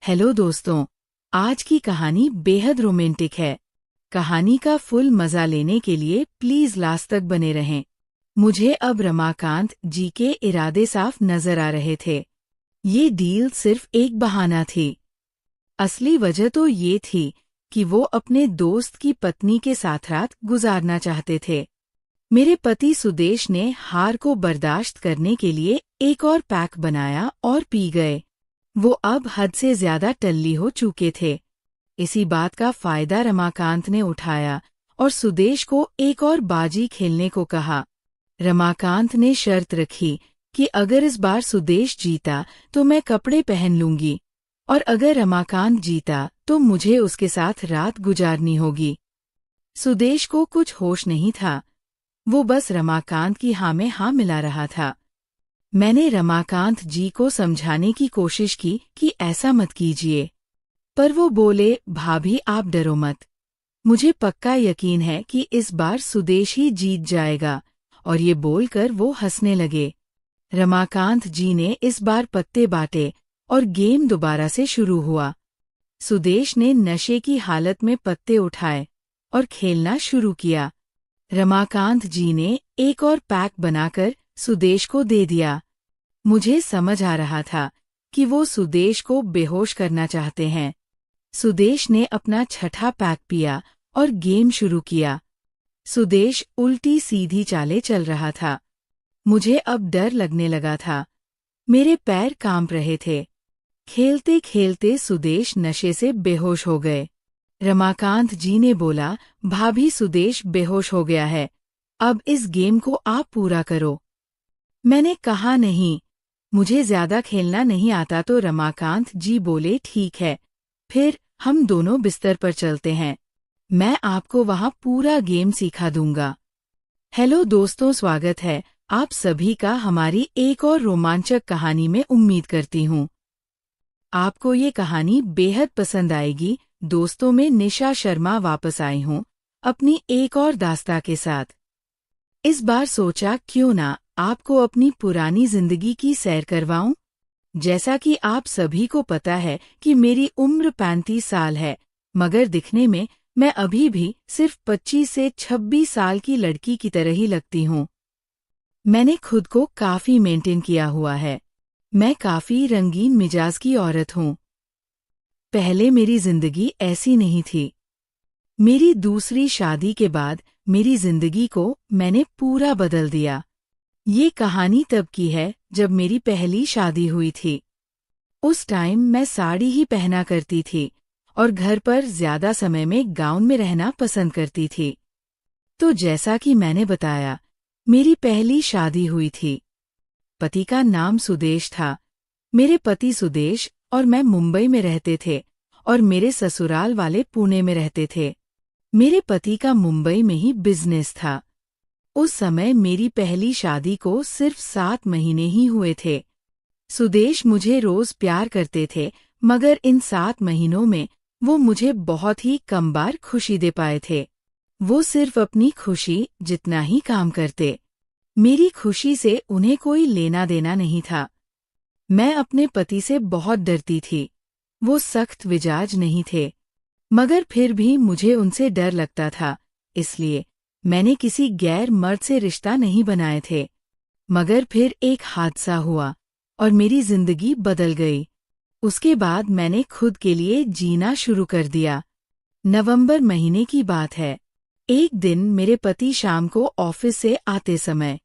Hello दोस्तों, आज की कहानी बेहद रोमांटिक है। कहानी का फुल मजा लेने के लिए प्लीज लास्ट तक बने रहें। मुझे अब रमाकांत जी के इरादे साफ नजर आ रहे थे। ये डील सिर्फ एक बहाना थी। असली वजह तो ये थी कि वो अपने दोस्त की पत्नी के साथ रात गुजारना चाहते थे। मेरे पति सुदेश ने हार को बर्दाश्त करने के लिए एक और पैक बनाया और पी गए। वो अब हद से ज्यादा टल्ली हो चुके थे। इसी बात का फायदा रमाकांत ने उठाया और सुदेश को एक और बाजी खेलने को कहा। रमाकांत ने शर्त रखी कि अगर इस बार सुदेश जीता तो मैं कपड़े पहन लूंगी, और अगर रमाकांत जीता तो मुझे उसके साथ रात गुजारनी होगी। सुदेश को कुछ होश नहीं था। वो बस रमाकांत की हाँ में हाँ मिला रहा था। मैंने रमाकांत जी को समझाने की कोशिश की कि ऐसा मत कीजिए, पर वो बोले, भाभी आप डरो मत। मुझे पक्का यकीन है कि इस बार सुदेश ही जीत जाएगा। और ये बोलकर वो हंसने लगे। रमाकांत जी ने इस बार पत्ते बांटे और गेम दोबारा से शुरू हुआ। सुदेश ने नशे की हालत में पत्ते उठाए और खेलना शुरू किया। रमाकांत जी ने एक और पैक बनाकर सुदेश को दे दिया। मुझे समझ आ रहा था कि वो सुदेश को बेहोश करना चाहते हैं। सुदेश ने अपना छठा पैक पिया और गेम शुरू किया। सुदेश उल्टी सीधी चालें चल रहा था। मुझे अब डर लगने लगा था। मेरे पैर कांप रहे थे। खेलते खेलते सुदेश नशे से बेहोश हो गए। रमाकांत जी ने बोला, भाभी सुदेश बेहोश हो गया है, अब इस गेम को आप पूरा करो। मैंने कहा नहीं, मुझे ज्यादा खेलना नहीं आता। तो रमाकांत जी बोले, ठीक है, फिर हम दोनों बिस्तर पर चलते हैं। मैं आपको वहां पूरा गेम सिखा दूंगा। हेलो दोस्तों, स्वागत है आप सभी का हमारी एक और रोमांचक कहानी में। उम्मीद करती हूँ आपको ये कहानी बेहद पसंद आएगी। दोस्तों में निशा शर्मा वापस आई हूँ अपनी एक और दास्तां के साथ। इस बार सोचा क्यों ना आपको अपनी पुरानी जिंदगी की सैर करवाऊं। जैसा कि आप सभी को पता है कि मेरी उम्र 35 साल है, मगर दिखने में मैं अभी भी सिर्फ 25 से 26 साल की लड़की की तरह ही लगती हूँ। मैंने खुद को काफी मेंटेन किया हुआ है। मैं काफी रंगीन मिजाज की औरत हूँ। पहले मेरी जिंदगी ऐसी नहीं थी। मेरी दूसरी शादी के बाद मेरी जिंदगी को मैंने पूरा बदल दिया। ये कहानी तब की है जब मेरी पहली शादी हुई थी। उस टाइम मैं साड़ी ही पहना करती थी और घर पर ज्यादा समय में गाउन में रहना पसंद करती थी। तो जैसा कि मैंने बताया, मेरी पहली शादी हुई थी। पति का नाम सुदेश था। मेरे पति सुदेश और मैं मुंबई में रहते थे और मेरे ससुराल वाले पुणे में रहते थे। मेरे पति का मुंबई में ही बिजनेस था। उस समय मेरी पहली शादी को सिर्फ 7 महीने ही हुए थे। सुदेश मुझे रोज प्यार करते थे, मगर इन 7 महीनों में वो मुझे बहुत ही कम बार खुशी दे पाए थे। वो सिर्फ अपनी खुशी जितना ही काम करते। मेरी खुशी से उन्हें कोई लेना देना नहीं था। मैं अपने पति से बहुत डरती थी। वो सख्त मिजाज नहीं थे, मगर फिर भी मुझे उनसे डर लगता था। इसलिए मैंने किसी गैर मर्द से रिश्ता नहीं बनाए थे। मगर फिर एक हादसा हुआ और मेरी जिंदगी बदल गई। उसके बाद मैंने खुद के लिए जीना शुरू कर दिया। नवंबर महीने की बात है। एक दिन मेरे पति शाम को ऑफिस से आते समय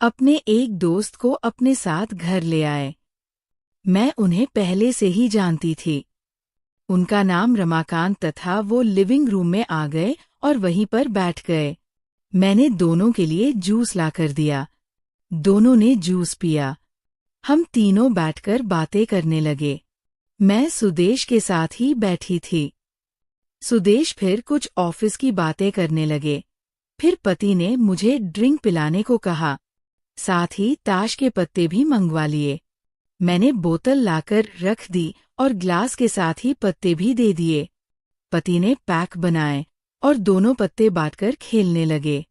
अपने एक दोस्त को अपने साथ घर ले आए। मैं उन्हें पहले से ही जानती थी। उनका नाम रमाकांत था। वो लिविंग रूम में आ गए और वहीं पर बैठ गए। मैंने दोनों के लिए जूस लाकर दिया। दोनों ने जूस पिया। हम तीनों बैठकर बातें करने लगे। मैं सुदेश के साथ ही बैठी थी। सुदेश फिर कुछ ऑफिस की बातें करने लगे। फिर पति ने मुझे ड्रिंक पिलाने को कहा। साथ ही ताश के पत्ते भी मंगवा लिए। मैंने बोतल लाकर रख दी और ग्लास के साथ ही पत्ते भी दे दिए। पति ने पैक बनाए और दोनों पत्ते बांटकर खेलने लगे।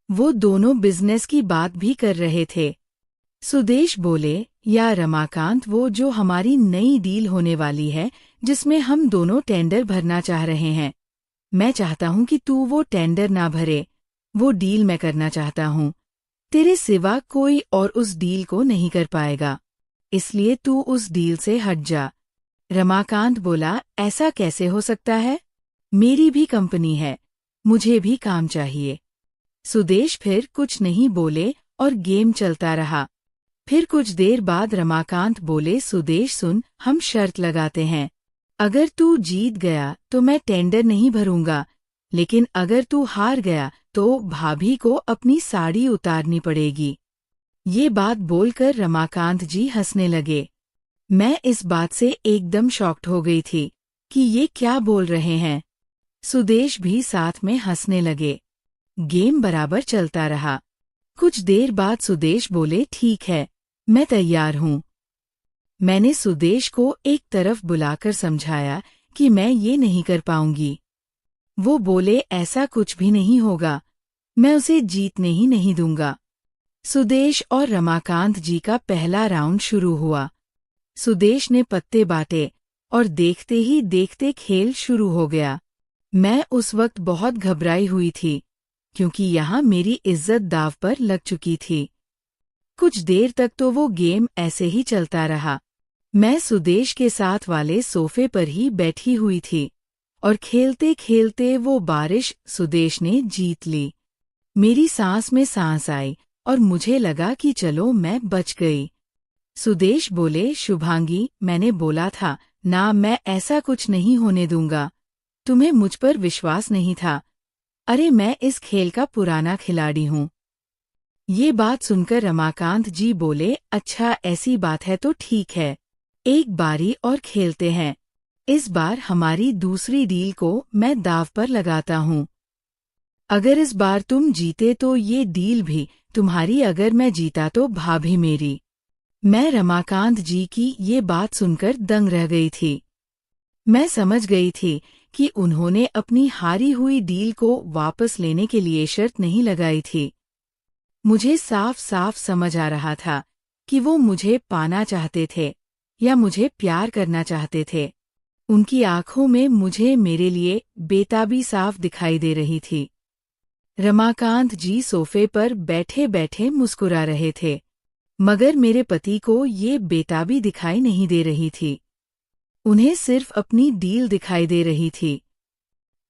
वो दोनों बिजनेस की बात भी कर रहे थे। सुदेश बोले, या रमाकांत, वो जो हमारी नई डील होने वाली है, जिसमें हम दोनों टेंडर भरना चाह रहे हैं। मैं चाहता हूँ कि तू वो टेंडर ना भरे। वो डील मैं करना चाहता हूँ। तेरे सिवा कोई और उस डील को नहीं कर पाएगा, इसलिए तू उस डील से हट जा। रमाकांत बोला, ऐसा कैसे हो सकता है? मेरी भी कंपनी है, मुझे भी काम चाहिए। सुदेश फिर कुछ नहीं बोले और गेम चलता रहा। फिर कुछ देर बाद रमाकांत बोले, सुदेश सुन, हम शर्त लगाते हैं। अगर तू जीत गया तो मैं टेंडर नहीं भरूंगा, लेकिन अगर तू हार गया तो भाभी को अपनी साड़ी उतारनी पड़ेगी। ये बात बोलकर रमाकांत जी हंसने लगे। मैं इस बात से एकदम शॉक्ड हो गई थी कि ये क्या बोल रहे हैं। सुदेश भी साथ में हंसने लगे। गेम बराबर चलता रहा। कुछ देर बाद सुदेश बोले, ठीक है, मैं तैयार हूँ। मैंने सुदेश को एक तरफ बुलाकर समझाया कि मैं ये नहीं कर पाऊंगी। वो बोले, ऐसा कुछ भी नहीं होगा, मैं उसे जीतने ही नहीं दूंगा। सुदेश और रमाकांत जी का पहला राउंड शुरू हुआ। सुदेश ने पत्ते बांटे और देखते ही देखते खेल शुरू हो गया। मैं उस वक्त बहुत घबराई हुई थी, क्योंकि यहाँ मेरी इज्जत दांव पर लग चुकी थी। कुछ देर तक तो वो गेम ऐसे ही चलता रहा। मैं सुदेश के साथ वाले सोफे पर ही बैठी हुई थी और खेलते खेलते वो बारिश सुदेश ने जीत ली। मेरी सांस में सांस आई और मुझे लगा कि चलो मैं बच गई। सुदेश बोले, शुभांगी, मैंने बोला था ना, मैं ऐसा कुछ नहीं होने दूंगा। तुम्हें मुझ पर विश्वास नहीं था। अरे मैं इस खेल का पुराना खिलाड़ी हूँ। ये बात सुनकर रमाकांत जी बोले, अच्छा ऐसी बात है तो ठीक है, एक बारी और खेलते हैं। इस बार हमारी दूसरी डील को मैं दांव पर लगाता हूँ। अगर इस बार तुम जीते तो ये डील भी तुम्हारी, अगर मैं जीता तो भाभी मेरी। मैं रमाकांत जी की ये बात सुनकर दंग रह गई थी। मैं समझ गई थी कि उन्होंने अपनी हारी हुई डील को वापस लेने के लिए शर्त नहीं लगाई थी। मुझे साफ साफ समझ आ रहा था कि वो मुझे पाना चाहते थे या मुझे प्यार करना चाहते थे। उनकी आंखों में मुझे मेरे लिए बेताबी साफ दिखाई दे रही थी। रमाकांत जी सोफे पर बैठे बैठे मुस्कुरा रहे थे, मगर मेरे पति को ये बेताबी दिखाई नहीं दे रही थी। उन्हें सिर्फ अपनी डील दिखाई दे रही थी।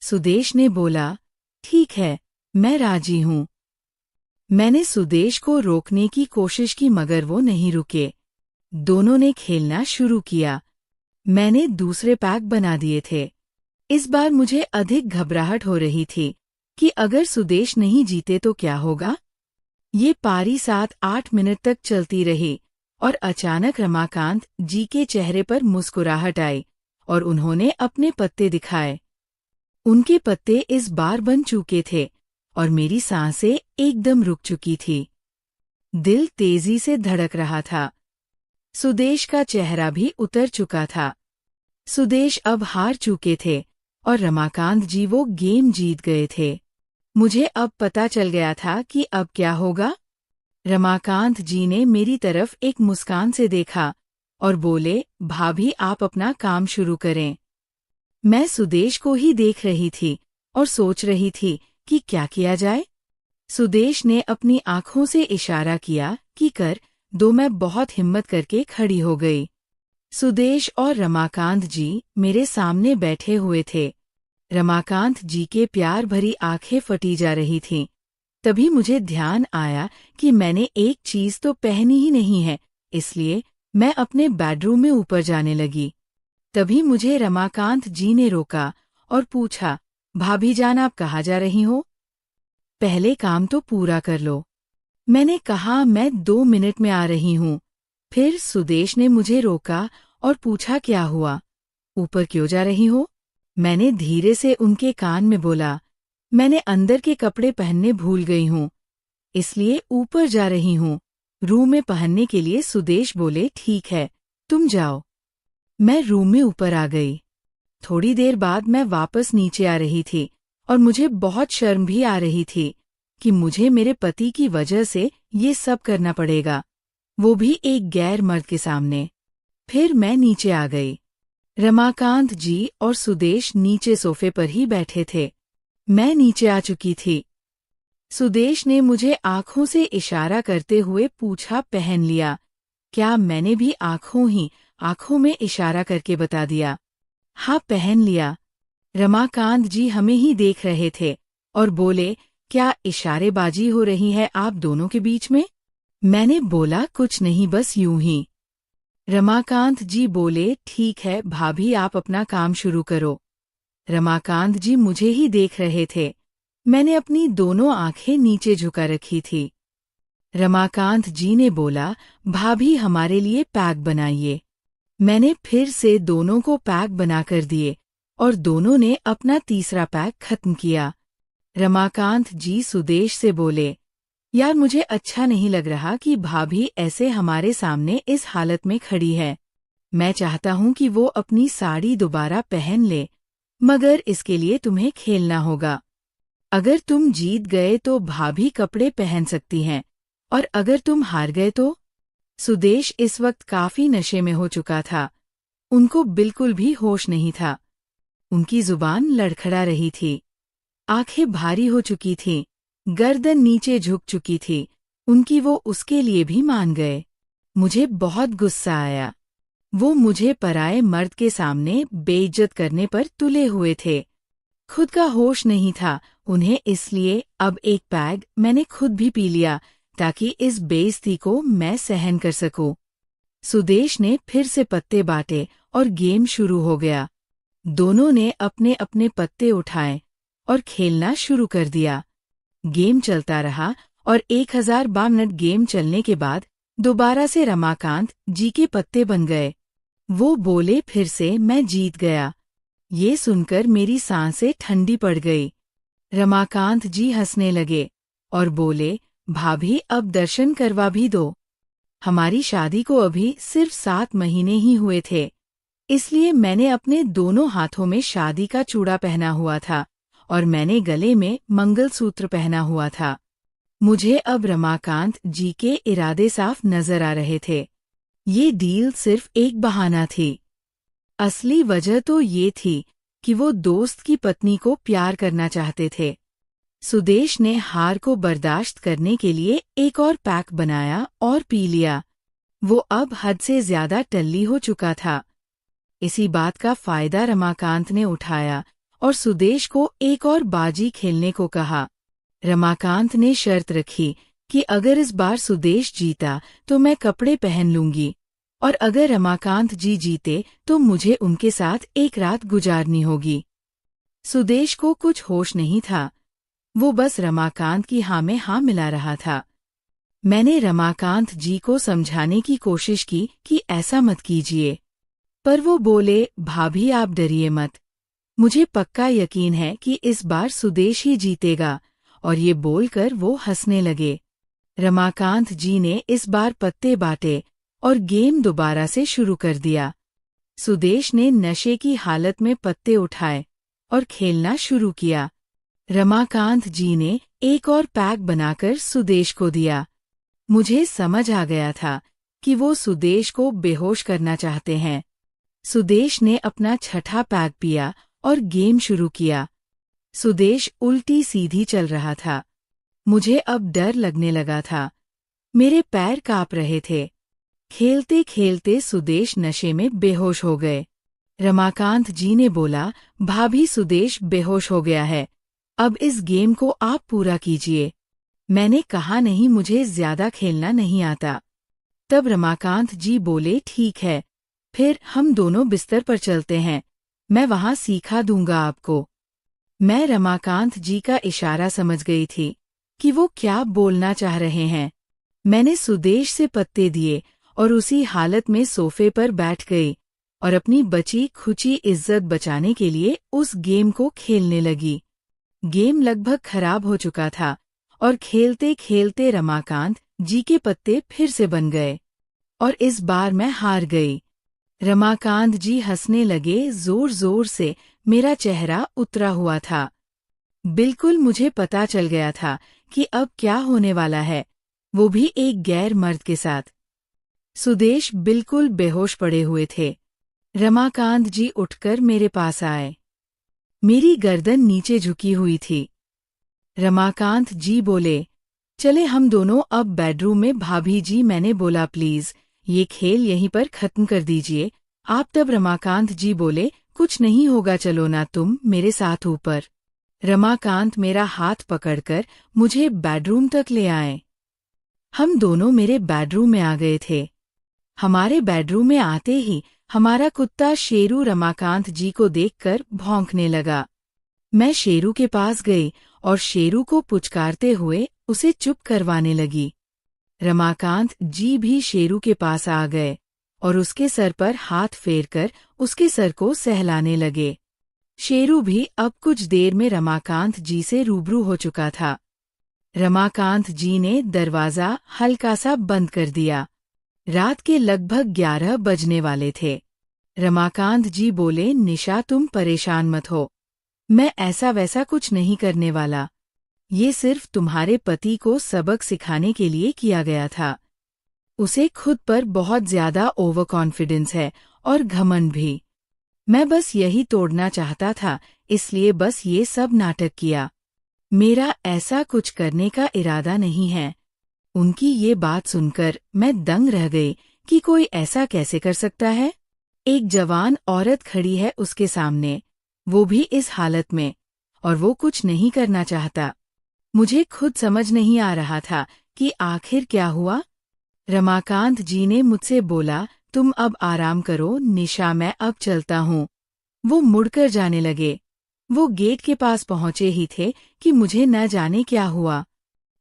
सुदेश ने बोला, ठीक है, मैं राजी हूँ। मैंने सुदेश को रोकने की कोशिश की, मगर वो नहीं रुके। दोनों ने खेलना शुरू किया। मैंने दूसरे पैक बना दिए थे। इस बार मुझे अधिक घबराहट हो रही थी कि अगर सुदेश नहीं जीते तो क्या होगा। ये पारी 7-8 मिनट तक चलती रही और अचानक रमाकांत जी के चेहरे पर मुस्कुराहट आई और उन्होंने अपने पत्ते दिखाए। उनके पत्ते इस बार बन चुके थे और मेरी सांसें एकदम रुक चुकी थी। दिल तेजी से धड़क रहा था। सुदेश का चेहरा भी उतर चुका था। सुदेश अब हार चुके थे और रमाकांत जी वो गेम जीत गए थे। मुझे अब पता चल गया था कि अब क्या होगा। रमाकांत जी ने मेरी तरफ एक मुस्कान से देखा और बोले, भाभी आप अपना काम शुरू करें। मैं सुदेश को ही देख रही थी और सोच रही थी कि क्या किया जाए। सुदेश ने अपनी आंखों से इशारा किया कि कर दो। मैं बहुत हिम्मत करके खड़ी हो गई। सुदेश और रमाकांत जी मेरे सामने बैठे हुए थे। रमाकांत जी के प्यार भरी आंखें फटी जा रही थीं। तभी मुझे ध्यान आया कि मैंने एक चीज तो पहनी ही नहीं है, इसलिए मैं अपने बेडरूम में ऊपर जाने लगी। तभी मुझे रमाकांत जी ने रोका और पूछा, भाभी जान आप कहाँ जा रही हो? पहले काम तो पूरा कर लो। मैंने कहा, मैं 2 मिनट में आ रही हूँ। फिर सुदेश ने मुझे रोका और पूछा, क्या हुआ, ऊपर क्यों जा रही हो? मैंने धीरे से उनके कान में बोला, मैंने अंदर के कपड़े पहनने भूल गई हूँ, इसलिए ऊपर जा रही हूँ रूम में पहनने के लिए। सुदेश बोले, ठीक है, तुम जाओ। मैं रूम में ऊपर आ गई। थोड़ी देर बाद मैं वापस नीचे आ रही थी और मुझे बहुत शर्म भी आ रही थी कि मुझे मेरे पति की वजह से ये सब करना पड़ेगा, वो भी एक गैर मर्द के सामने। फिर मैं नीचे आ गई। रमाकांत जी और सुदेश नीचे सोफे पर ही बैठे थे। मैं नीचे आ चुकी थी। सुदेश ने मुझे आंखों से इशारा करते हुए पूछा, पहन लिया क्या? मैंने भी आंखों में इशारा करके बता दिया, हाँ पहन लिया। रमाकांत जी हमें ही देख रहे थे और बोले, क्या इशारेबाजी हो रही है आप दोनों के बीच में? मैंने बोला, कुछ नहीं, बस यूं ही। रमाकांत जी बोले, ठीक है भाभी, आप अपना काम शुरू करो। रमाकांत जी मुझे ही देख रहे थे। मैंने अपनी दोनों आंखें नीचे झुका रखी थी। रमाकांत जी ने बोला, भाभी हमारे लिए पैक बनाइए। मैंने फिर से दोनों को पैक बनाकर दिए और दोनों ने अपना तीसरा पैक खत्म किया। रमाकांत जी सुदेश से बोले, यार मुझे अच्छा नहीं लग रहा कि भाभी ऐसे हमारे सामने इस हालत में खड़ी है। मैं चाहता हूं कि वो अपनी साड़ी दोबारा पहन ले, मगर इसके लिए तुम्हें खेलना होगा। अगर तुम जीत गए तो भाभी कपड़े पहन सकती हैं, और अगर तुम हार गए तो? सुदेश इस वक्त काफी नशे में हो चुका था। उनको बिल्कुल भी होश नहीं था। उनकी जुबान लड़खड़ा रही थी, आंखें भारी हो चुकी थीं, गर्दन नीचे झुक चुकी थी। उनकी वो उसके लिए भी मान गए। मुझे बहुत गुस्सा आया। वो मुझे पराये मर्द के सामने बेइज्जत करने पर तुले हुए थे। खुद का होश नहीं था उन्हें, इसलिए अब एक पैग मैंने खुद भी पी लिया ताकि इस बेइज्जती को मैं सहन कर सकूं। सुदेश ने फिर से पत्ते बांटे और गेम शुरू हो गया। दोनों ने अपने अपने पत्ते उठाए और खेलना शुरू कर दिया। गेम चलता रहा और 1000 मिनट गेम चलने के बाद दोबारा से रमाकांत जी के पत्ते बन गए। वो बोले, फिर से मैं जीत गया। ये सुनकर मेरी सांसें ठंडी पड़ गई। रमाकांत जी हंसने लगे और बोले, भाभी अब दर्शन करवा भी दो। हमारी शादी को अभी सिर्फ 7 महीने ही हुए थे, इसलिए मैंने अपने दोनों हाथों में शादी का चूड़ा पहना हुआ था और मैंने गले में मंगलसूत्र पहना हुआ था। मुझे अब रमाकांत जी के इरादे साफ नजर आ रहे थे। ये डील सिर्फ एक बहाना थी। असली वजह तो ये थी कि वो दोस्त की पत्नी को प्यार करना चाहते थे। सुदेश ने हार को बर्दाश्त करने के लिए एक और पैक बनाया और पी लिया। वो अब हद से ज्यादा टल्ली हो चुका था। इसी बात का फायदा रमाकांत ने उठाया और सुदेश को एक और बाजी खेलने को कहा। रमाकांत ने शर्त रखी कि अगर इस बार सुदेश जीता तो मैं कपड़े पहन लूंगी, और अगर रमाकांत जी जीते तो मुझे उनके साथ एक रात गुजारनी होगी। सुदेश को कुछ होश नहीं था। वो बस रमाकांत की हाँ में हाँ मिला रहा था। मैंने रमाकांत जी को समझाने की कोशिश की कि ऐसा मत कीजिए, पर वो बोले, भाभी आप डरिए मत। मुझे पक्का यकीन है कि इस बार सुदेश ही जीतेगा, और ये बोलकर वो हंसने लगे। रमाकांत जी ने इस बार पत्ते बांटे और गेम दोबारा से शुरू कर दिया। सुदेश ने नशे की हालत में पत्ते उठाए और खेलना शुरू किया। रमाकांत जी ने एक और पैक बनाकर सुदेश को दिया। मुझे समझ आ गया था कि वो सुदेश को बेहोश करना चाहते हैं। सुदेश ने अपना छठा पैक पिया और गेम शुरू किया। सुदेश उल्टी सीधी चल रहा था। मुझे अब डर लगने लगा था। मेरे पैर कांप रहे थे। खेलते खेलते सुदेश नशे में बेहोश हो गए। रमाकांत जी ने बोला, भाभी सुदेश बेहोश हो गया है, अब इस गेम को आप पूरा कीजिए। मैंने कहा, नहीं मुझे ज्यादा खेलना नहीं आता। तब रमाकांत जी बोले, ठीक है, फिर हम दोनों बिस्तर पर चलते हैं, मैं वहां सिखा दूंगा आपको। मैं रमाकांत जी का इशारा समझ गई थी कि वो क्या बोलना चाह रहे हैं। मैंने सुदेश से पत्ते दिए और उसी हालत में सोफे पर बैठ गई और अपनी बची खुची इज्जत बचाने के लिए उस गेम को खेलने लगी। गेम लगभग खराब हो चुका था और खेलते खेलते रमाकांत जी के पत्ते फिर से बन गए और इस बार मैं हार गई। रमाकांत जी हंसने लगे जोर जोर से। मेरा चेहरा उतरा हुआ था। बिल्कुल मुझे पता चल गया था कि अब क्या होने वाला है, वो भी एक गैर मर्द के साथ। सुदेश बिल्कुल बेहोश पड़े हुए थे। रमाकांत जी उठकर मेरे पास आए। मेरी गर्दन नीचे झुकी हुई थी। रमाकांत जी बोले, चले हम दोनों अब बेडरूम में। भाभी जी, मैंने बोला प्लीज ये खेल यहीं पर खत्म कर दीजिए आप। तब रमाकांत जी बोले, कुछ नहीं होगा, चलो ना तुम मेरे साथ ऊपर। रमाकांत मेरा हाथ पकड़कर मुझे बेडरूम तक ले आए। हम दोनों मेरे बेडरूम में आ गए थे। हमारे बेडरूम में आते ही हमारा कुत्ता शेरू रमाकांत जी को देखकर भौंकने लगा। मैं शेरू के पास गई और शेरू को पुचकारते हुए उसे चुप करवाने लगी। रमाकांत जी भी शेरू के पास आ गए और उसके सर पर हाथ फेरकर उसके सर को सहलाने लगे। शेरू भी अब कुछ देर में रमाकांत जी से रूबरू हो चुका था। रमाकांत जी ने दरवाज़ा हल्का सा बंद कर दिया। रात के लगभग 11 बजने वाले थे। रमाकांत जी बोले, निशा तुम परेशान मत हो, मैं ऐसा वैसा कुछ नहीं करने वाला। ये सिर्फ तुम्हारे पति को सबक सिखाने के लिए किया गया था। उसे खुद पर बहुत ज्यादा ओवर कॉन्फिडेंस है और घमंड भी। मैं बस यही तोड़ना चाहता था, इसलिए बस ये सब नाटक किया। मेरा ऐसा कुछ करने का इरादा नहीं है। उनकी ये बात सुनकर मैं दंग रह गई कि कोई ऐसा कैसे कर सकता है। एक जवान औरत खड़ी है उसके सामने, वो भी इस हालत में, और वो कुछ नहीं करना चाहता। मुझे खुद समझ नहीं आ रहा था कि आखिर क्या हुआ। रमाकांत जी ने मुझसे बोला, तुम अब आराम करो निशा, मैं अब चलता हूँ। वो मुड़कर जाने लगे। वो गेट के पास पहुंचे ही थे कि मुझे न जाने क्या हुआ।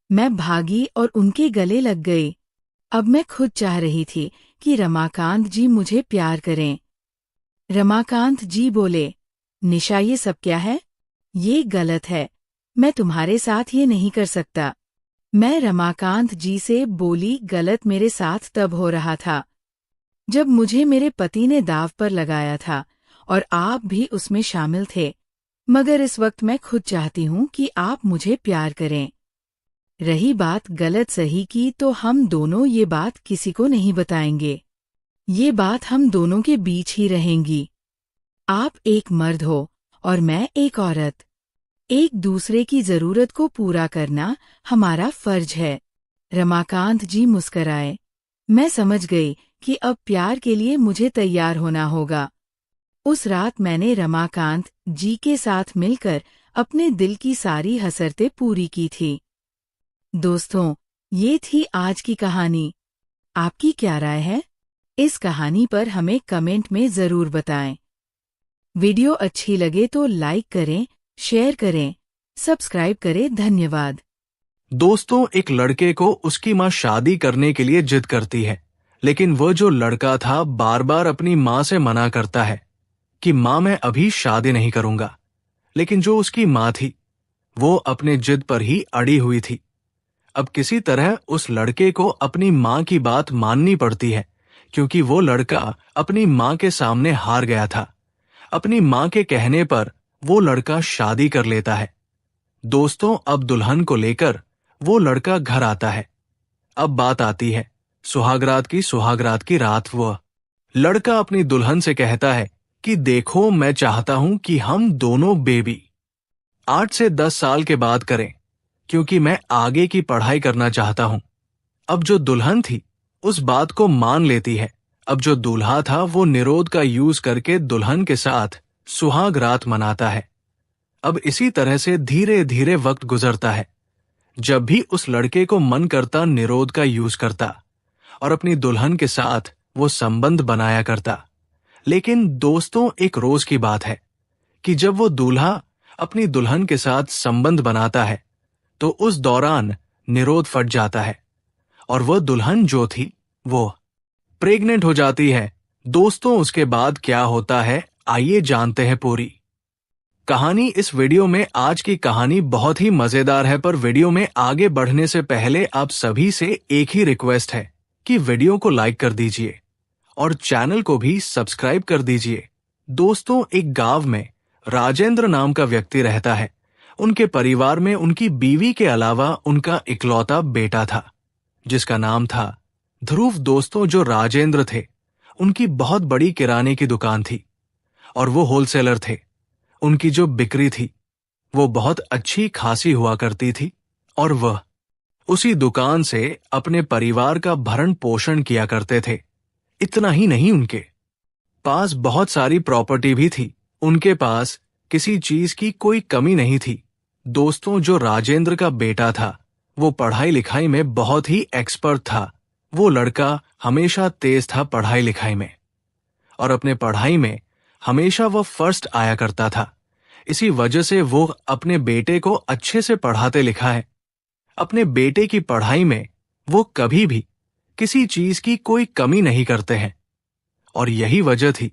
मैं भागी और उनके गले लग गई। अब मैं खुद चाह रही थी कि रमाकांत जी मुझे प्यार करें। रमाकांत जी बोले, निशा ये सब क्या है? ये गलत है, मैं तुम्हारे साथ ये नहीं कर सकता। मैं रमाकांत जी से बोली, गलत मेरे साथ तब हो रहा था जब मुझे मेरे पति ने दाव पर लगाया था और आप भी उसमें शामिल थे, मगर इस वक्त मैं खुद चाहती हूँ कि आप मुझे प्यार करें। रही बात गलत सही की, तो हम दोनों ये बात किसी को नहीं बताएंगे। ये बात हम दोनों के बीच ही रहेंगी। आप एक मर्द हो और मैं एक औरत। एक दूसरे की जरूरत को पूरा करना हमारा फर्ज है। रमाकांत जी मुस्कराए। मैं समझ गई कि अब प्यार के लिए मुझे तैयार होना होगा। उस रात मैंने रमाकांत जी के साथ मिलकर अपने दिल की सारी हसरतें पूरी की थी। दोस्तों, ये थी आज की कहानी। आपकी क्या राय है? इस कहानी पर हमें कमेंट में जरूर बताएं। वीडियो अच्छी लगे तो लाइक करें, शेयर करें, सब्सक्राइब करें। धन्यवाद। दोस्तों, एक लड़के को उसकी माँ शादी करने के लिए जिद करती है, लेकिन वह जो लड़का था बार बार अपनी माँ से मना करता है कि माँ मैं अभी शादी नहीं करूंगा। लेकिन जो उसकी माँ थी वो अपने जिद पर ही अड़ी हुई थी। अब किसी तरह उस लड़के को अपनी माँ की बात माननी पड़ती है, क्योंकि वो लड़का अपनी माँ के सामने हार गया था। अपनी माँ के कहने पर वो लड़का शादी कर लेता है। दोस्तों, अब दुल्हन को लेकर वो लड़का घर आता है। अब बात आती है सुहागरात की रात। वह लड़का अपनी दुल्हन से कहता है कि देखो, मैं चाहता हूं कि हम दोनों बेबी 8 से 10 साल के बाद करें, क्योंकि मैं आगे की पढ़ाई करना चाहता हूं। अब जो दुल्हन थी उस बात को मान लेती है। अब जो दूल्हा था वो निरोध का यूज करके दुल्हन के साथ सुहाग रात मनाता है। अब इसी तरह से धीरे धीरे वक्त गुजरता है। जब भी उस लड़के को मन करता निरोध का यूज करता और अपनी दुल्हन के साथ वो संबंध बनाया करता। लेकिन दोस्तों, एक रोज की बात है कि जब वो दूल्हा अपनी दुल्हन के साथ संबंध बनाता है तो उस दौरान निरोध फट जाता है और वह दुल्हन जो थी वो प्रेग्नेंट हो जाती है। दोस्तों, उसके बाद क्या होता है, आइए जानते हैं पूरी कहानी इस वीडियो में। आज की कहानी बहुत ही मजेदार है, पर वीडियो में आगे बढ़ने से पहले आप सभी से एक ही रिक्वेस्ट है कि वीडियो को लाइक कर दीजिए और चैनल को भी सब्सक्राइब कर दीजिए। दोस्तों, एक गांव में राजेंद्र नाम का व्यक्ति रहता है। उनके परिवार में उनकी बीवी के अलावा उनका इकलौता बेटा था, जिसका नाम था ध्रुव। दोस्तों, जो राजेंद्र थे उनकी बहुत बड़ी किराने की दुकान थी और वो होलसेलर थे। उनकी जो बिक्री थी वो बहुत अच्छी खासी हुआ करती थी और वह उसी दुकान से अपने परिवार का भरण पोषण किया करते थे। इतना ही नहीं, उनके पास बहुत सारी प्रॉपर्टी भी थी। उनके पास किसी चीज की कोई कमी नहीं थी। दोस्तों, जो राजेंद्र का बेटा था वो पढ़ाई लिखाई में बहुत ही एक्सपर्ट था। वो लड़का हमेशा तेज था पढ़ाई लिखाई में और अपने पढ़ाई में हमेशा वह फर्स्ट आया करता था। इसी वजह से वो अपने बेटे को अच्छे से पढ़ाते लिखा है। अपने बेटे की पढ़ाई में वो कभी भी किसी चीज की कोई कमी नहीं करते हैं और यही वजह थी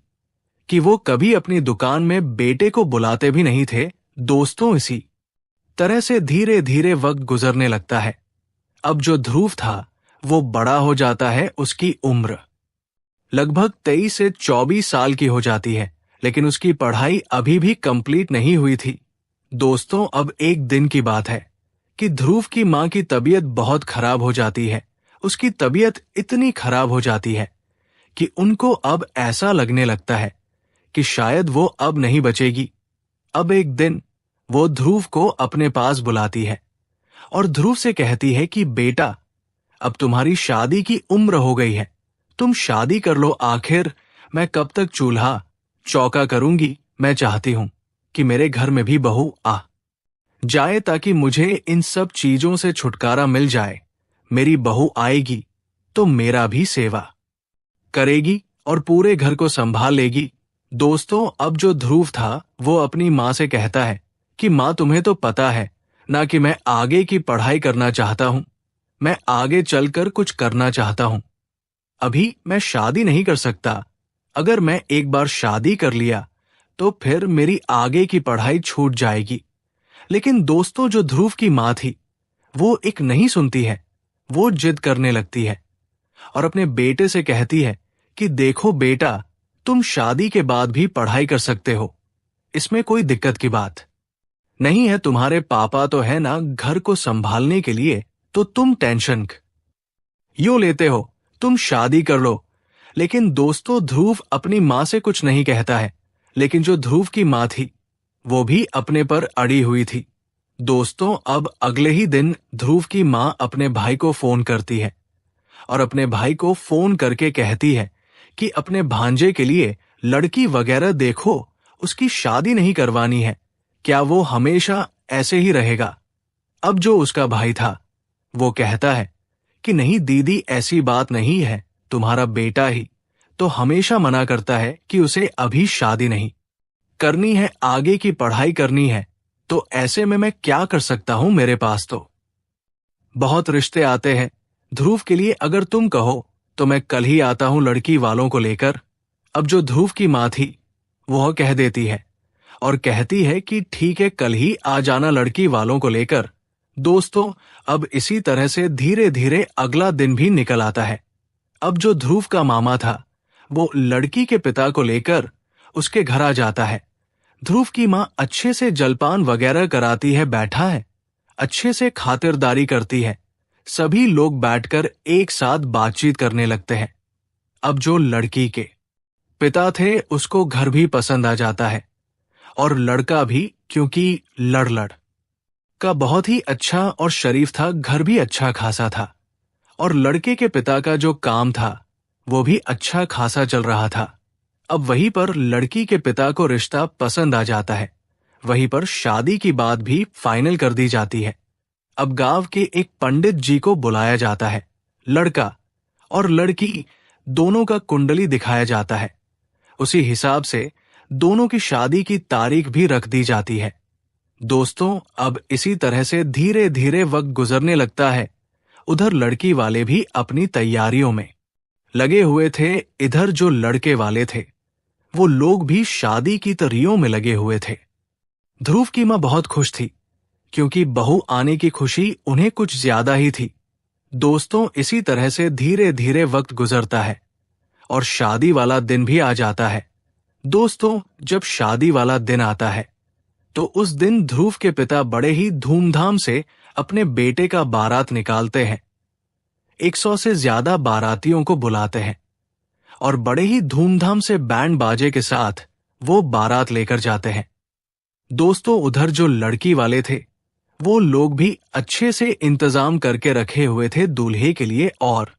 कि वो कभी अपनी दुकान में बेटे को बुलाते भी नहीं थे। दोस्तों, इसी तरह से धीरे धीरे वक्त गुजरने लगता है। अब जो ध्रुव था वो बड़ा हो जाता है। उसकी उम्र लगभग 23 से 24 साल की हो जाती है, लेकिन उसकी पढ़ाई अभी भी कंप्लीट नहीं हुई थी। दोस्तों, अब एक दिन की बात है कि ध्रुव की मां की तबीयत बहुत खराब हो जाती है। उसकी तबीयत इतनी खराब हो जाती है कि उनको अब ऐसा लगने लगता है कि शायद वो अब नहीं बचेगी। अब एक दिन वो ध्रुव को अपने पास बुलाती है और ध्रुव से कहती है कि बेटा, अब तुम्हारी शादी की उम्र हो गई है, तुम शादी कर लो। आखिर मैं कब तक चूल्हा चौका करूंगी। मैं चाहती हूं कि मेरे घर में भी बहू आ जाए ताकि मुझे इन सब चीजों से छुटकारा मिल जाए। मेरी बहू आएगी तो मेरा भी सेवा करेगी और पूरे घर को संभाल लेगी। दोस्तों, अब जो ध्रुव था वो अपनी मां से कहता है कि मां, तुम्हें तो पता है ना कि मैं आगे की पढ़ाई करना चाहता हूं। मैं आगे चलकर कुछ करना चाहता हूं। अभी मैं शादी नहीं कर सकता। अगर मैं एक बार शादी कर लिया तो फिर मेरी आगे की पढ़ाई छूट जाएगी। लेकिन दोस्तों, जो ध्रुव की मां थी वो एक नहीं सुनती है। वो जिद करने लगती है और अपने बेटे से कहती है कि देखो बेटा, तुम शादी के बाद भी पढ़ाई कर सकते हो, इसमें कोई दिक्कत की बात नहीं है। तुम्हारे पापा तो है ना घर को संभालने के लिए, तो तुम टेंशन क्यों लेते हो? तुम शादी कर लो। लेकिन दोस्तों, ध्रुव अपनी मां से कुछ नहीं कहता है, लेकिन जो ध्रुव की मां थी वो भी अपने पर अड़ी हुई थी। दोस्तों, अब अगले ही दिन ध्रुव की मां अपने भाई को फोन करती है और अपने भाई को फोन करके कहती है कि अपने भांजे के लिए लड़की वगैरह देखो, उसकी शादी नहीं करवानी है। क्या वो हमेशा ऐसे ही रहेगा? अब जो उसका भाई था वो कहता है कि नहीं दीदी, ऐसी बात नहीं है। तुम्हारा बेटा ही तो हमेशा मना करता है कि उसे अभी शादी नहीं करनी है, आगे की पढ़ाई करनी है। तो ऐसे में मैं क्या कर सकता हूं? मेरे पास तो बहुत रिश्ते आते हैं ध्रुव के लिए। अगर तुम कहो तो मैं कल ही आता हूं लड़की वालों को लेकर। अब जो ध्रुव की मां थी वह कह देती है और कहती है कि ठीक है, कल ही आ जाना लड़की वालों को लेकर। दोस्तों, अब इसी तरह से धीरे धीरे अगला दिन भी निकल आता है। अब जो ध्रुव का मामा था वो लड़की के पिता को लेकर उसके घर आ जाता है। ध्रुव की मां अच्छे से जलपान वगैरह कराती है, बैठा है, अच्छे से खातिरदारी करती है। सभी लोग बैठकर एक साथ बातचीत करने लगते हैं। अब जो लड़की के पिता थे उसको घर भी पसंद आ जाता है और लड़का भी, क्योंकि लड़ का बहुत ही अच्छा और शरीफ था, घर भी अच्छा खासा था और लड़के के पिता का जो काम था वो भी अच्छा खासा चल रहा था। अब वहीं पर लड़की के पिता को रिश्ता पसंद आ जाता है। वहीं पर शादी की बात भी फाइनल कर दी जाती है। अब गांव के एक पंडित जी को बुलाया जाता है। लड़का और लड़की दोनों का कुंडली दिखाया जाता है। उसी हिसाब से दोनों की शादी की तारीख भी रख दी जाती है। दोस्तों, अब इसी तरह से धीरे धीरे वक्त गुजरने लगता है। उधर लड़की वाले भी अपनी तैयारियों में लगे हुए थे। इधर जो लड़के वाले थे वो लोग भी शादी की तैयारियों में लगे हुए थे। ध्रुव की मां बहुत खुश थी क्योंकि बहू आने की खुशी उन्हें कुछ ज्यादा ही थी। दोस्तों, इसी तरह से धीरे धीरे वक्त गुजरता है और शादी वाला दिन भी आ जाता है। दोस्तों, जब शादी वाला दिन आता है तो उस दिन ध्रुव के पिता बड़े ही धूमधाम से अपने बेटे का बारात निकालते हैं। 100 से ज्यादा बारातियों को बुलाते हैं और बड़े ही धूमधाम से बैंड बाजे के साथ वो बारात लेकर जाते हैं। दोस्तों, उधर जो लड़की वाले थे वो लोग भी अच्छे से इंतजाम करके रखे हुए थे दूल्हे के लिए, और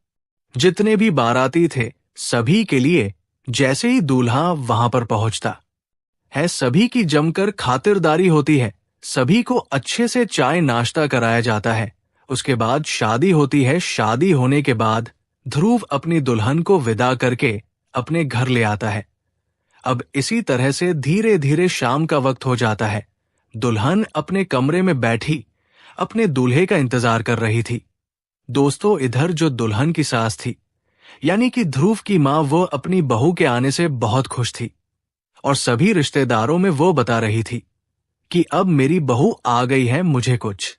जितने भी बाराती थे सभी के लिए जैसे ही दूल्हा वहां पर पहुंचता है सभी की जमकर खातिरदारी होती है। सभी को अच्छे से चाय नाश्ता कराया जाता है। उसके बाद शादी होती है। शादी होने के बाद ध्रुव अपनी दुल्हन को विदा करके अपने घर ले आता है। अब इसी तरह से धीरे धीरे शाम का वक्त हो जाता है। दुल्हन अपने कमरे में बैठी अपने दूल्हे का इंतजार कर रही थी। दोस्तों, इधर जो दुल्हन की सास थी यानी कि ध्रुव की मां, वो अपनी बहू के आने से बहुत खुश थी और सभी रिश्तेदारों में वो बता रही थी कि अब मेरी बहू आ गई है, मुझे कुछ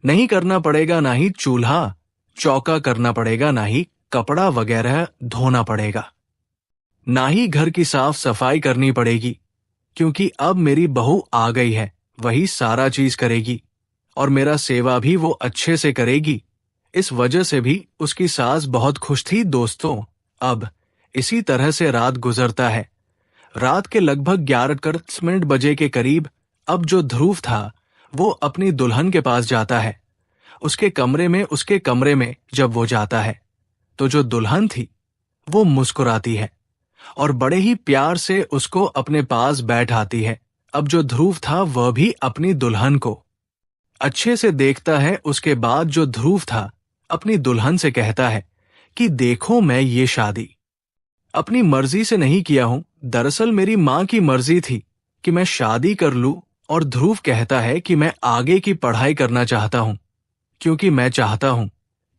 नहीं करना पड़ेगा, ना ही चूल्हा चौका करना पड़ेगा, ना ही कपड़ा वगैरह धोना पड़ेगा, ना ही घर की साफ सफाई करनी पड़ेगी, क्योंकि अब मेरी बहू आ गई है, वही सारा चीज करेगी और मेरा सेवा भी वो अच्छे से करेगी। इस वजह से भी उसकी सास बहुत खुश थी। दोस्तों, अब इसी तरह से रात गुजरता है। रात के लगभग 11 बजे के करीब अब जो ध्रुव था वो अपनी दुल्हन के पास जाता है। उसके कमरे में जब वो जाता है तो जो दुल्हन थी वो मुस्कुराती है और बड़े ही प्यार से उसको अपने पास बैठाती है। अब जो ध्रुव था वह भी अपनी दुल्हन को अच्छे से देखता है। उसके बाद जो ध्रुव था अपनी दुल्हन से कहता है कि देखो, मैं ये शादी अपनी मर्जी से नहीं किया हूं, दरअसल मेरी मां की मर्जी थी कि मैं शादी कर लूं। और ध्रुव कहता है कि मैं आगे की पढ़ाई करना चाहता हूं, क्योंकि मैं चाहता हूं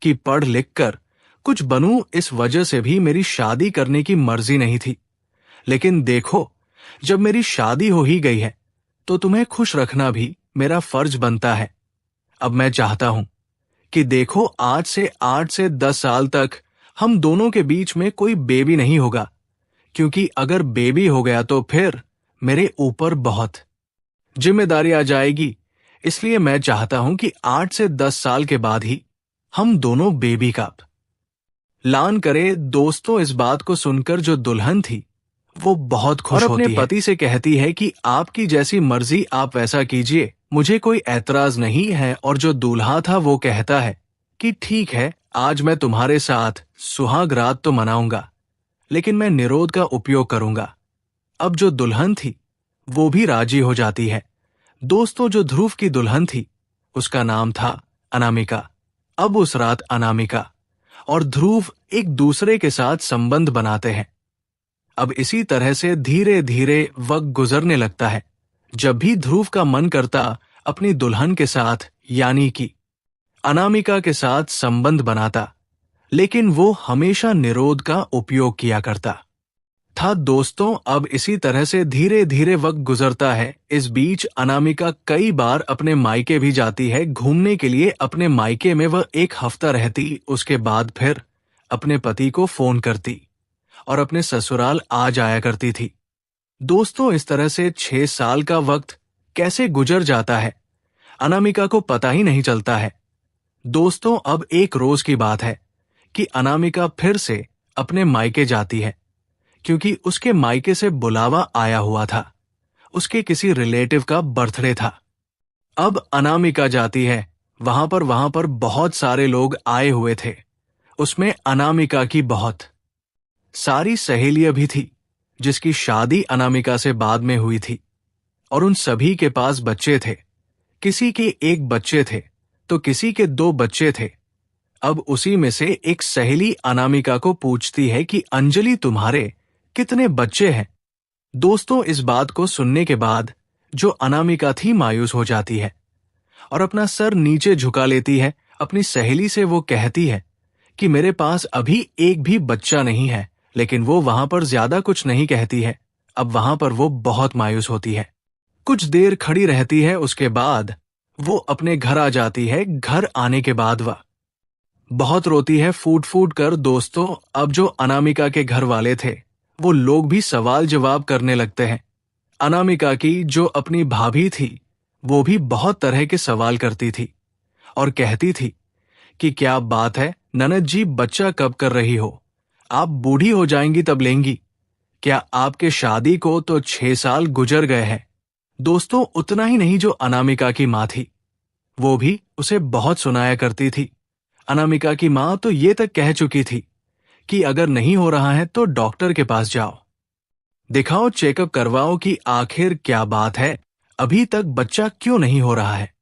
कि पढ़ लिख कर कुछ बनूं। इस वजह से भी मेरी शादी करने की मर्जी नहीं थी। लेकिन देखो, जब मेरी शादी हो ही गई है तो तुम्हें खुश रखना भी मेरा फर्ज बनता है। अब मैं चाहता हूं कि देखो, आज से 8 से 10 साल तक हम दोनों के बीच में कोई बेबी नहीं होगा, क्योंकि अगर बेबी हो गया तो फिर मेरे ऊपर बहुत जिम्मेदारी आ जाएगी। इसलिए मैं चाहता हूं कि 8 से 10 साल के बाद ही हम दोनों बेबी का लान करे। दोस्तों, इस बात को सुनकर जो दुल्हन थी वो बहुत खुश होती है और अपने पति से कहती है कि आपकी जैसी मर्जी आप वैसा कीजिए, मुझे कोई ऐतराज नहीं है। और जो दूल्हा था वो कहता है कि ठीक है, आज मैं तुम्हारे साथ सुहाग रात तो मनाऊंगा, लेकिन मैं निरोध का उपयोग करूंगा। अब जो दुल्हन थी वो भी राजी हो जाती है। दोस्तों, जो ध्रुव की दुल्हन थी उसका नाम था अनामिका। अब उस रात अनामिका और ध्रुव एक दूसरे के साथ संबंध बनाते हैं। अब इसी तरह से धीरे धीरे वक्त गुजरने लगता है। जब भी ध्रुव का मन करता अपनी दुल्हन के साथ यानी कि अनामिका के साथ संबंध बनाता, लेकिन वो हमेशा निरोध का उपयोग किया करता था। दोस्तों, अब इसी तरह से धीरे धीरे वक्त गुजरता है। इस बीच अनामिका कई बार अपने मायके भी जाती है घूमने के लिए। अपने मायके में वह 1 हफ्ता रहती, उसके बाद फिर अपने पति को फोन करती और अपने ससुराल आ जाया करती थी। दोस्तों, इस तरह से 6 साल का वक्त कैसे गुजर जाता है अनामिका को पता ही नहीं चलता है। दोस्तों, अब एक रोज की बात है कि अनामिका फिर से अपने मायके जाती है, क्योंकि उसके मायके से बुलावा आया हुआ था। उसके किसी रिलेटिव का बर्थडे था। अब अनामिका जाती है वहां पर बहुत सारे लोग आए हुए थे। उसमें अनामिका की बहुत सारी सहेलियां भी थी, जिसकी शादी अनामिका से बाद में हुई थी, और उन सभी के पास बच्चे थे। किसी के 1 बच्चे थे तो किसी के 2 बच्चे थे। अब उसी में से एक सहेली अनामिका को पूछती है कि अंजलि, तुम्हारे कितने बच्चे हैं? दोस्तों, इस बात को सुनने के बाद जो अनामिका थी मायूस हो जाती है और अपना सर नीचे झुका लेती है। अपनी सहेली से वो कहती है कि मेरे पास अभी एक भी बच्चा नहीं है, लेकिन वो वहां पर ज्यादा कुछ नहीं कहती है। अब वहां पर वो बहुत मायूस होती है। कुछ देर खड़ी रहती है, उसके बाद वो अपने घर आ जाती है। घर आने के बाद वह बहुत रोती है, फूट फूट कर। दोस्तों, अब जो अनामिका के घर वाले थे वो लोग भी सवाल जवाब करने लगते हैं। अनामिका की जो अपनी भाभी थी वो भी बहुत तरह के सवाल करती थी और कहती थी कि क्या बात है ननद जी, बच्चा कब कर रही हो? आप बूढ़ी हो जाएंगी तब लेंगी। क्या आपके शादी को तो 6 साल गुजर गए हैं। दोस्तों, उतना ही नहीं जो अनामिका की माँ थी, वो भी उसे बहुत सुनाया करती थी। अनामिका की माँ तो ये तक कह चुकी थी कि अगर नहीं हो रहा है तो डॉक्टर के पास जाओ, दिखाओ, चेकअप करवाओ कि आखिर क्या बात है, अभी तक बच्चा क्यों नहीं हो रहा है।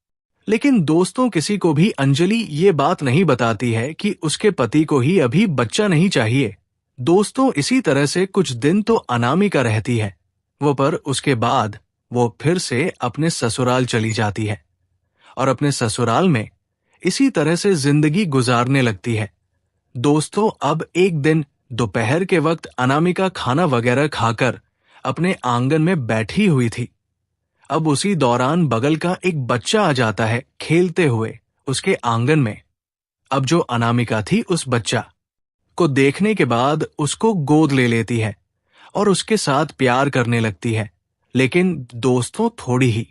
लेकिन दोस्तों, किसी को भी अंजलि ये बात नहीं बताती है कि उसके पति को ही अभी बच्चा नहीं चाहिए। दोस्तों, इसी तरह से कुछ दिन तो अनामिका रहती है, पर उसके बाद वो फिर से अपने ससुराल चली जाती है और अपने ससुराल में इसी तरह से जिंदगी गुजारने लगती है। दोस्तों, अब एक दिन दोपहर के वक्त अनामिका खाना वगैरह खाकर अपने आंगन में बैठी हुई थी। अब उसी दौरान बगल का एक बच्चा आ जाता है खेलते हुए उसके आंगन में। अब जो अनामिका थी उस बच्चा को देखने के बाद उसको गोद ले लेती है और उसके साथ प्यार करने लगती है। लेकिन दोस्तों, थोड़ी ही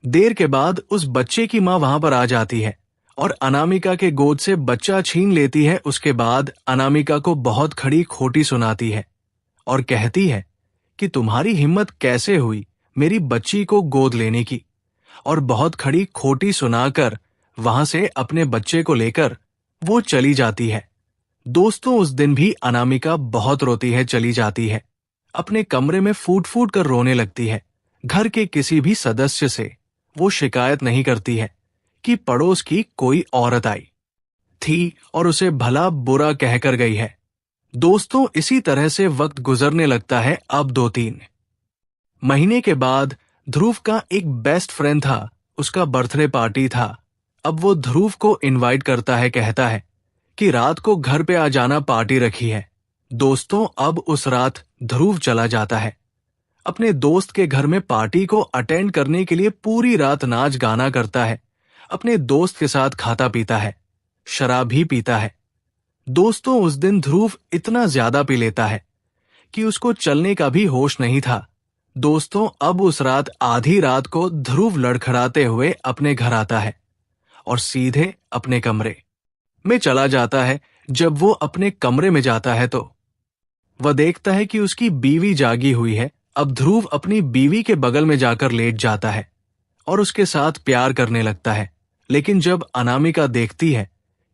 देर के बाद उस बच्चे की मां वहां पर आ जाती है और अनामिका के गोद से बच्चा छीन लेती है। उसके बाद अनामिका को बहुत खड़ी खोटी सुनाती है और कहती है कि तुम्हारी हिम्मत कैसे हुई मेरी बच्ची को गोद लेने की, और बहुत खड़ी खोटी सुनाकर वहां से अपने बच्चे को लेकर वो चली जाती है। दोस्तों, उस दिन भी अनामिका बहुत रोती है, चली जाती है, अपने कमरे में फूट फूट कर रोने लगती है। घर के किसी भी सदस्य से वो शिकायत नहीं करती है कि पड़ोस की कोई औरत आई थी और उसे भला बुरा कहकर गई है। दोस्तों, इसी तरह से वक्त गुजरने लगता है। अब 2-3 महीने के बाद ध्रुव का एक बेस्ट फ्रेंड था, उसका बर्थडे पार्टी था। अब वो ध्रुव को इनवाइट करता है, कहता है कि रात को घर पे आ जाना, पार्टी रखी है। दोस्तों, अब उस रात ध्रुव चला जाता है अपने दोस्त के घर में पार्टी को अटेंड करने के लिए। पूरी रात नाच गाना करता है, अपने दोस्त के साथ खाता पीता है, शराब भी पीता है। दोस्तों, उस दिन ध्रुव इतना ज्यादा पी लेता है कि उसको चलने का भी होश नहीं था। दोस्तों, अब उस रात आधी रात को ध्रुव लड़खड़ाते हुए अपने घर आता है और सीधे अपने कमरे में चला जाता है। जब वो अपने कमरे में जाता है तो वह देखता है कि उसकी बीवी जागी हुई है। अब ध्रुव अपनी बीवी के बगल में जाकर लेट जाता है और उसके साथ प्यार करने लगता है। लेकिन जब अनामिका देखती है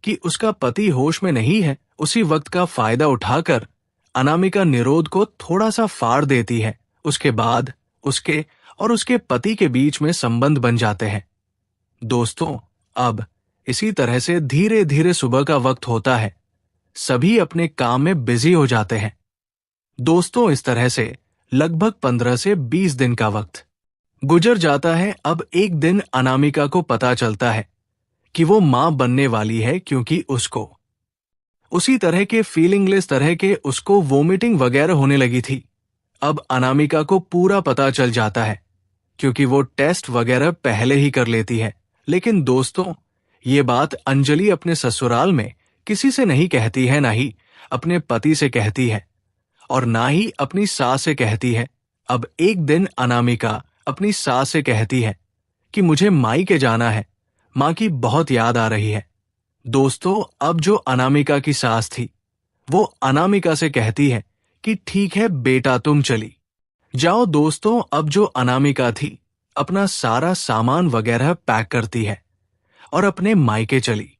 कि उसका पति होश में नहीं है, उसी वक्त का फायदा उठाकर अनामिका निरोध को थोड़ा सा फाड़ देती है। उसके बाद उसके और उसके पति के बीच में संबंध बन जाते हैं। दोस्तों, अब इसी तरह से धीरे धीरे सुबह का वक्त होता है, सभी अपने काम में बिजी हो जाते हैं। दोस्तों, इस तरह से लगभग 15 से 20 दिन का वक्त गुजर जाता है। अब एक दिन अनामिका को पता चलता है कि वो मां बनने वाली है, क्योंकि उसको उसी तरह के फीलिंगलेस तरह के उसको वोमिटिंग वगैरह होने लगी थी। अब अनामिका को पूरा पता चल जाता है, क्योंकि वो टेस्ट वगैरह पहले ही कर लेती है। लेकिन दोस्तों, ये बात अंजलि अपने ससुराल में किसी से नहीं कहती है, ना ही अपने पति से कहती है और ना ही अपनी सास से कहती है। अब एक दिन अनामिका अपनी सास से कहती है कि मुझे मायके जाना है, मां की बहुत याद आ रही है। दोस्तों, अब जो अनामिका की सास थी वो अनामिका से कहती है कि ठीक है बेटा, तुम चली जाओ। दोस्तों, अब जो अनामिका थी अपना सारा सामान वगैरह पैक करती है और अपने मायके चली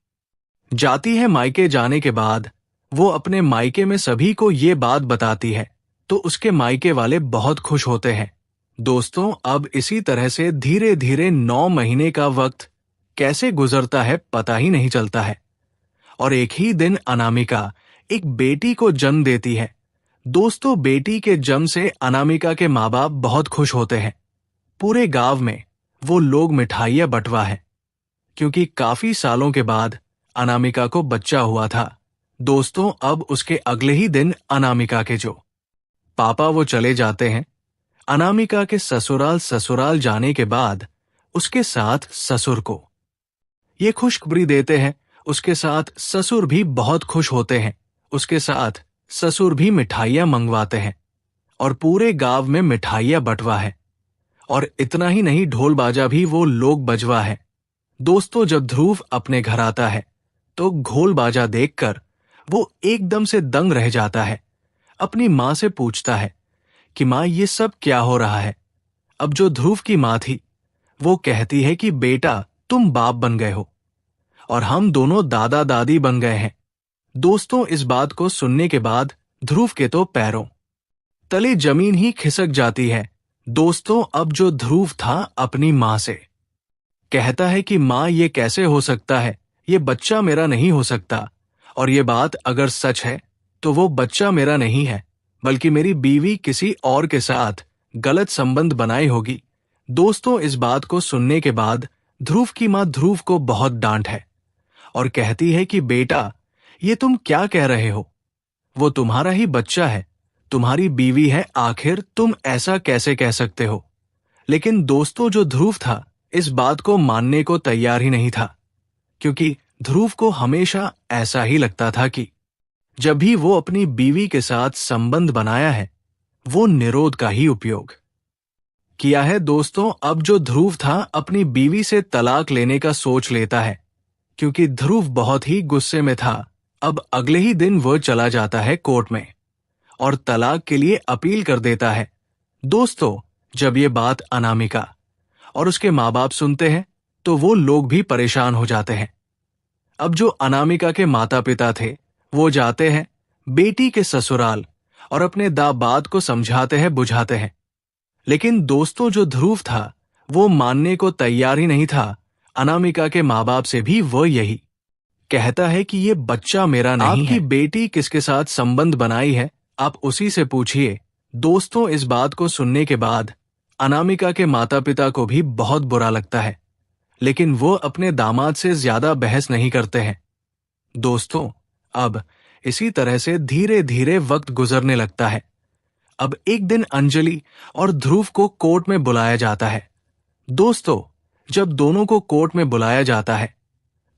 जाती है। मायके जाने के बाद वो अपने मायके में सभी को ये बात बताती है तो उसके मायके वाले बहुत खुश होते हैं। दोस्तों, अब इसी तरह से धीरे धीरे 9 महीने का वक्त कैसे गुजरता है पता ही नहीं चलता है और एक ही दिन अनामिका एक बेटी को जन्म देती है। दोस्तों, बेटी के जन्म से अनामिका के माँ बाप बहुत खुश होते हैं। पूरे गांव में वो लोग मिठाइयां बंटवा है, क्योंकि काफी सालों के बाद अनामिका को बच्चा हुआ था। दोस्तों, अब उसके अगले ही दिन अनामिका के जो पापा वो चले जाते हैं। अनामिका के ससुराल जाने के बाद उसके साथ ससुर को ये खुशखबरी देते हैं। उसके साथ ससुर भी बहुत खुश होते हैं। उसके साथ ससुर भी मिठाइयां मंगवाते हैं और पूरे गांव में मिठाइयां बंटवा है। और इतना ही नहीं, ढोल बाजा भी वो लोग बजवा है। दोस्तों, जब ध्रुव अपने घर आता है तो ढोल बाजा देखकर वो एकदम से दंग रह जाता है। अपनी माँ से पूछता है कि माँ, ये सब क्या हो रहा है। अब जो ध्रुव की माँ थी वो कहती है कि बेटा, तुम बाप बन गए हो और हम दोनों दादा दादी बन गए हैं। दोस्तों, इस बात को सुनने के बाद ध्रुव के तो पैरों तले जमीन ही खिसक जाती है। दोस्तों, अब जो ध्रुव था अपनी माँ से कहता है कि माँ, ये कैसे हो सकता है, ये बच्चा मेरा नहीं हो सकता। और ये बात अगर सच है तो वो बच्चा मेरा नहीं है, बल्कि मेरी बीवी किसी और के साथ गलत संबंध बनाई होगी। दोस्तों, इस बात को सुनने के बाद ध्रुव की माँ ध्रुव को बहुत डांट है और कहती है कि बेटा, ये तुम क्या कह रहे हो, वो तुम्हारा ही बच्चा है, तुम्हारी बीवी है, आखिर तुम ऐसा कैसे कह सकते हो। लेकिन दोस्तों, जो ध्रुव था इस बात को मानने को तैयार ही नहीं था, क्योंकि ध्रुव को हमेशा ऐसा ही लगता था कि जब भी वो अपनी बीवी के साथ संबंध बनाया है वो निरोध का ही उपयोग किया है। दोस्तों, अब जो ध्रुव था अपनी बीवी से तलाक लेने का सोच लेता है, क्योंकि ध्रुव बहुत ही गुस्से में था। अब अगले ही दिन वह चला जाता है कोर्ट में और तलाक के लिए अपील कर देता है। दोस्तों, जब ये बात अनामिका और उसके माँ बाप सुनते हैं तो वो लोग भी परेशान हो जाते हैं। अब जो अनामिका के माता पिता थे वो जाते हैं बेटी के ससुराल और अपने दामाद को समझाते हैं, बुझाते हैं। लेकिन दोस्तों, जो ध्रुव था वो मानने को तैयार ही नहीं था। अनामिका के माँ बाप से भी वो यही कहता है कि ये बच्चा मेरा नहीं है। आपकी बेटी किसके साथ संबंध बनाई है, आप उसी से पूछिए। दोस्तों, इस बात को सुनने के बाद अनामिका के माता पिता को भी बहुत बुरा लगता है, लेकिन वो अपने दामाद से ज्यादा बहस नहीं करते हैं। दोस्तों, अब इसी तरह से धीरे धीरे वक्त गुजरने लगता है। अब एक दिन अंजलि और ध्रुव को कोर्ट में बुलाया जाता है। दोस्तों, जब दोनों को कोर्ट में बुलाया जाता है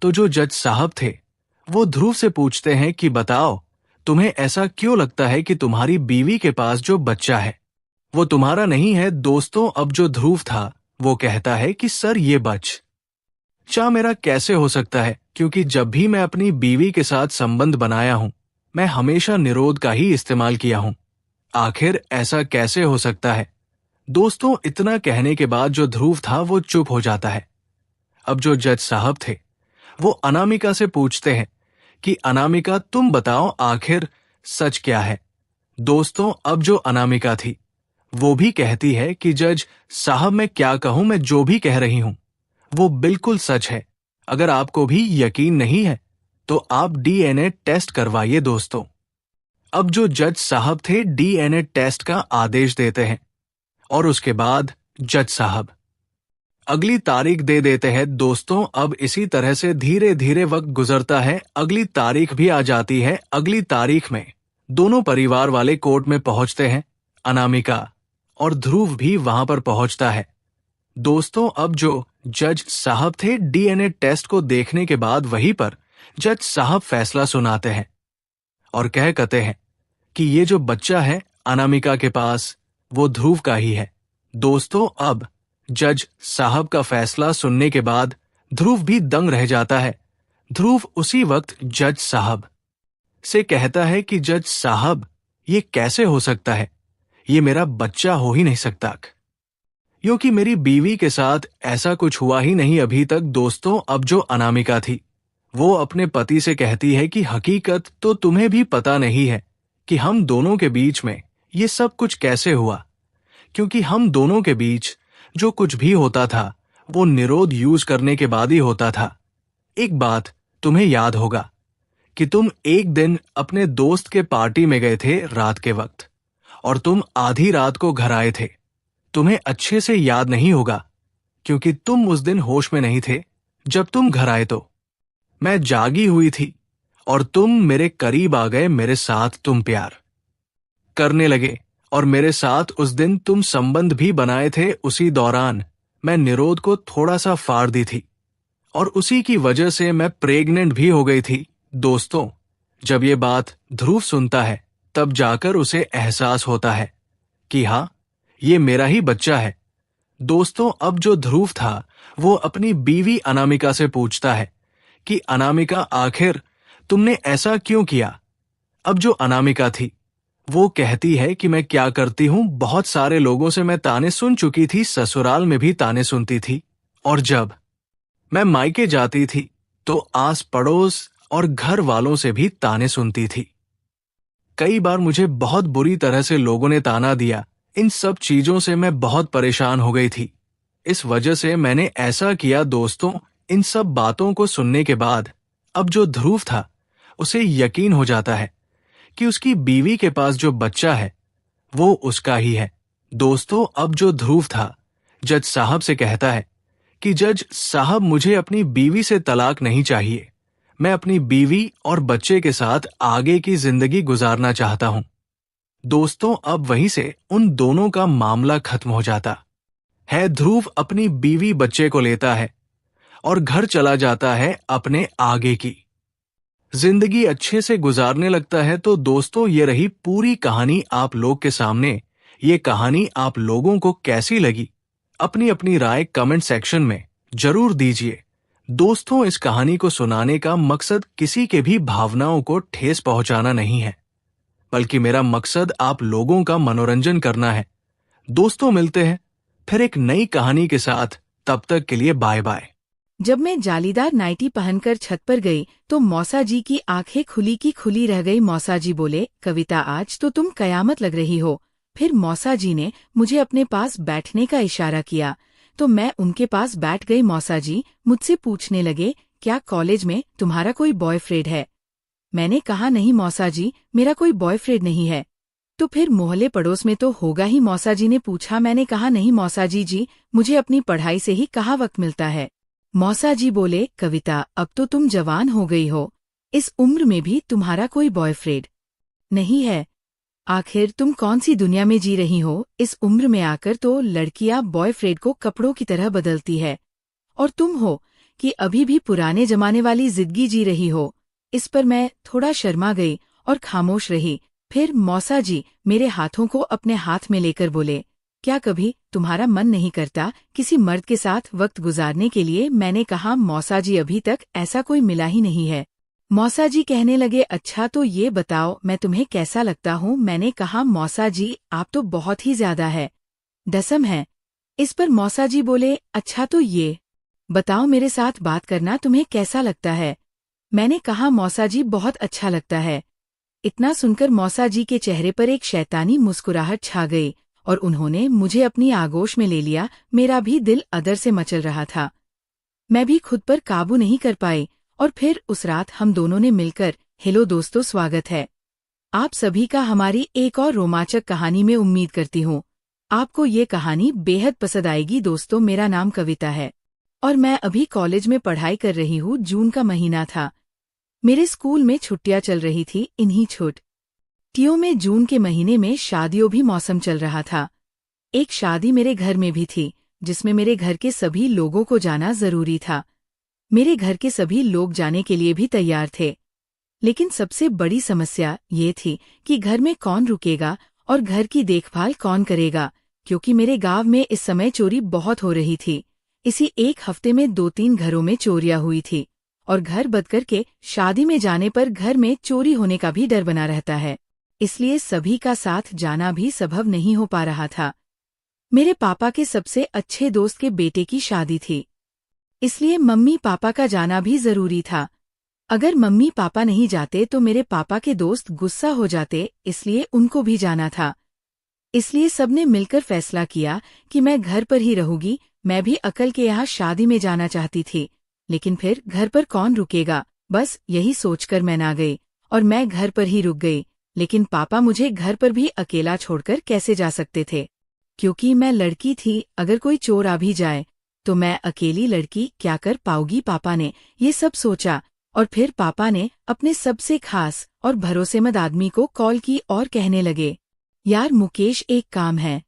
तो जो जज साहब थे वो ध्रुव से पूछते हैं कि बताओ, तुम्हें ऐसा क्यों लगता है कि तुम्हारी बीवी के पास जो बच्चा है वो तुम्हारा नहीं है। दोस्तों, अब जो ध्रुव था वो कहता है कि सर, ये बच्चा मेरा कैसे हो सकता है, क्योंकि जब भी मैं अपनी बीवी के साथ संबंध बनाया हूं मैं हमेशा निरोध का ही इस्तेमाल किया हूं। आखिर ऐसा कैसे हो सकता है। दोस्तों, इतना कहने के बाद जो ध्रुव था वो चुप हो जाता है। अब जो जज साहब थे वो अनामिका से पूछते हैं कि अनामिका, तुम बताओ आखिर सच क्या है। दोस्तों, अब जो अनामिका थी वो भी कहती है कि जज साहब, मैं क्या कहूं, मैं जो भी कह रही हूं वो बिल्कुल सच है। अगर आपको भी यकीन नहीं है तो आप डीएनए टेस्ट करवाइए। दोस्तों, अब जो जज साहब थे डीएनए टेस्ट का आदेश देते हैं और उसके बाद जज साहब अगली तारीख दे देते हैं। दोस्तों, अब इसी तरह से धीरे धीरे वक्त गुजरता है, अगली तारीख भी आ जाती है। अगली तारीख में दोनों परिवार वाले कोर्ट में पहुंचते हैं। अनामिका और ध्रुव भी वहां पर पहुंचता है। दोस्तों, अब जो जज साहब थे डीएनए टेस्ट को देखने के बाद वहीं पर जज साहब फैसला सुनाते हैं और कहते हैं कि ये जो बच्चा है अनामिका के पास वो ध्रुव का ही है। दोस्तों, अब जज साहब का फैसला सुनने के बाद ध्रुव भी दंग रह जाता है। ध्रुव उसी वक्त जज साहब से कहता है कि जज साहब, ये कैसे हो सकता है, ये मेरा बच्चा हो ही नहीं सकता, क्योंकि मेरी बीवी के साथ ऐसा कुछ हुआ ही नहीं अभी तक। दोस्तों, अब जो अनामिका थी वो अपने पति से कहती है कि हकीकत तो तुम्हें भी पता नहीं है कि हम दोनों के बीच में ये सब कुछ कैसे हुआ, क्योंकि हम दोनों के बीच जो कुछ भी होता था वो निरोध यूज करने के बाद ही होता था। एक बात तुम्हें याद होगा कि तुम एक दिन अपने दोस्त के पार्टी में गए थे रात के वक्त और तुम आधी रात को घर आए थे। तुम्हें अच्छे से याद नहीं होगा क्योंकि तुम उस दिन होश में नहीं थे। जब तुम घर आए तो मैं जागी हुई थी और तुम मेरे करीब आ गए, मेरे साथ तुम प्यार करने लगे और मेरे साथ उस दिन तुम संबंध भी बनाए थे। उसी दौरान मैं निरोध को थोड़ा सा फाड़ दी थी और उसी की वजह से मैं प्रेग्नेंट भी हो गई थी। दोस्तों, जब ये बात ध्रुव सुनता है तब जाकर उसे एहसास होता है कि हाँ, ये मेरा ही बच्चा है। दोस्तों, अब जो ध्रुव था वो अपनी बीवी अनामिका से पूछता है कि अनामिका, आखिर तुमने ऐसा क्यों किया, अब जो अनामिका थी, वो कहती है कि मैं क्या करती हूँ, बहुत सारे लोगों से मैं ताने सुन चुकी थी, ससुराल में भी ताने सुनती थी, और जब मैं मायके जाती थी तो आस पड़ोस और घर वालों से भी ताने सुनती थी। कई बार मुझे बहुत बुरी तरह से लोगों ने ताना दिया। इन सब चीजों से मैं बहुत परेशान हो गई थी। इस वजह से मैंने ऐसा किया। दोस्तों, इन सब बातों को सुनने के बाद अब जो ध्रुव था, उसे यकीन हो जाता है कि उसकी बीवी के पास जो बच्चा है वो उसका ही है। दोस्तों, अब जो ध्रुव था, जज साहब से कहता है कि जज साहब, मुझे अपनी बीवी से तलाक नहीं चाहिए। मैं अपनी बीवी और बच्चे के साथ आगे की जिंदगी गुजारना चाहता हूं। दोस्तों, अब वहीं से उन दोनों का मामला खत्म हो जाता है। ध्रुव अपनी बीवी बच्चे को लेता है और घर चला जाता है अपने आगे की जिंदगी अच्छे से गुजारने लगता है। तो दोस्तों, ये रही पूरी कहानी आप लोग के सामने। ये कहानी आप लोगों को कैसी लगी, अपनी अपनी राय कमेंट सेक्शन में जरूर दीजिए। दोस्तों, इस कहानी को सुनाने का मकसद किसी के भी भावनाओं को ठेस पहुंचाना नहीं है, बल्कि मेरा मकसद आप लोगों का मनोरंजन करना है। दोस्तों, मिलते हैं फिर एक नई कहानी के साथ। तब तक के लिए बाय बाय। जब मैं जालीदार नाइटी पहनकर छत पर गई तो मौसा जी की आंखें खुली की खुली रह गई। मौसा जी बोले, कविता, आज तो तुम कयामत लग रही हो। फिर मौसा जी ने मुझे अपने पास बैठने का इशारा किया तो मैं उनके पास बैठ गई। मौसा जी मुझसे पूछने लगे, क्या कॉलेज में तुम्हारा कोई बॉयफ्रेंड है? मैंने कहा, नहीं मौसा जी, मेरा कोई बॉयफ्रेंड नहीं है। तो फिर मोहल्ले पड़ोस में तो होगा ही, मौसा जी ने पूछा। मैंने कहा, नहीं मौसा जी, मुझे अपनी पढ़ाई से ही कहाँ वक्त मिलता है। मौसा जी बोले, कविता, अब तो तुम जवान हो गई हो, इस उम्र में भी तुम्हारा कोई बॉयफ्रेंड नहीं है? आखिर तुम कौन सी दुनिया में जी रही हो? इस उम्र में आकर तो लड़कियां बॉयफ्रेंड को कपड़ों की तरह बदलती है, और तुम हो कि अभी भी पुराने जमाने वाली जिंदगी जी रही हो। इस पर मैं थोड़ा शर्मा गई और खामोश रही। फिर मौसा जी मेरे हाथों को अपने हाथ में लेकर बोले, क्या कभी तुम्हारा मन नहीं करता किसी मर्द के साथ वक्त गुजारने के लिए? मैंने कहा, मौसा जी, अभी तक ऐसा कोई मिला ही नहीं है। मौसा जी कहने लगे, अच्छा तो ये बताओ मैं तुम्हें कैसा लगता हूँ? मैंने कहा, मौसा जी, आप तो बहुत ही ज्यादा है, डसम है। इस पर मौसा जी बोले, अच्छा तो ये बताओ मेरे साथ बात करना तुम्हें कैसा लगता है? मैंने कहा, मौसा जी, बहुत अच्छा लगता है। इतना सुनकर मौसा जी के चेहरे पर एक शैतानी मुस्कुराहट छा गई और उन्होंने मुझे अपनी आगोश में ले लिया। मेरा भी दिल अदर से मचल रहा था, मैं भी खुद पर काबू नहीं कर पाई। और फिर उस रात हम दोनों ने मिलकर, हेलो दोस्तों, स्वागत है आप सभी का हमारी एक और रोमांचक कहानी में। उम्मीद करती हूँ आपको ये कहानी बेहद पसंद आएगी। दोस्तों, मेरा नाम कविता है और मैं अभी कॉलेज में पढ़ाई कर रही हूँ। जून का महीना था, मेरे स्कूल में छुट्टियां चल रही थी। इन्हीं छुट्टियों में जून के महीने में शादियों भी मौसम चल रहा था। एक शादी मेरे घर में भी थी, जिसमें मेरे घर के सभी लोगों को जाना जरूरी था। मेरे घर के सभी लोग जाने के लिए भी तैयार थे, लेकिन सबसे बड़ी समस्या ये थी कि घर में कौन रुकेगा और घर की देखभाल कौन करेगा, क्योंकि मेरे गांव में इस समय चोरी बहुत हो रही थी। इसी एक हफ्ते में 2-3 घरों में चोरियां हुई थी और घर बंद करके शादी में जाने पर घर में चोरी होने का भी डर बना रहता है, इसलिए सभी का साथ जाना भी संभव नहीं हो पा रहा था। मेरे पापा के सबसे अच्छे दोस्त के बेटे की शादी थी, इसलिए मम्मी पापा का जाना भी जरूरी था। अगर मम्मी पापा नहीं जाते तो मेरे पापा के दोस्त गुस्सा हो जाते, इसलिए उनको भी जाना था। इसलिए सबने मिलकर फैसला किया कि मैं घर पर ही रहूंगी। मैं भी अकल के यहाँ शादी में जाना चाहती थी, लेकिन फिर घर पर कौन रुकेगा, बस यही सोचकर मैं ना गई और मैं घर पर ही रुक गई। लेकिन पापा मुझे घर पर भी अकेला छोड़कर कैसे जा सकते थे, क्योंकि मैं लड़की थी। अगर कोई चोर आ भी जाए तो मैं अकेली लड़की क्या कर पाऊंगी? पापा ने ये सब सोचा और फिर पापा ने अपने सबसे खास और भरोसेमंद आदमी को कॉल की और कहने लगे, यार मुकेश, एक काम है।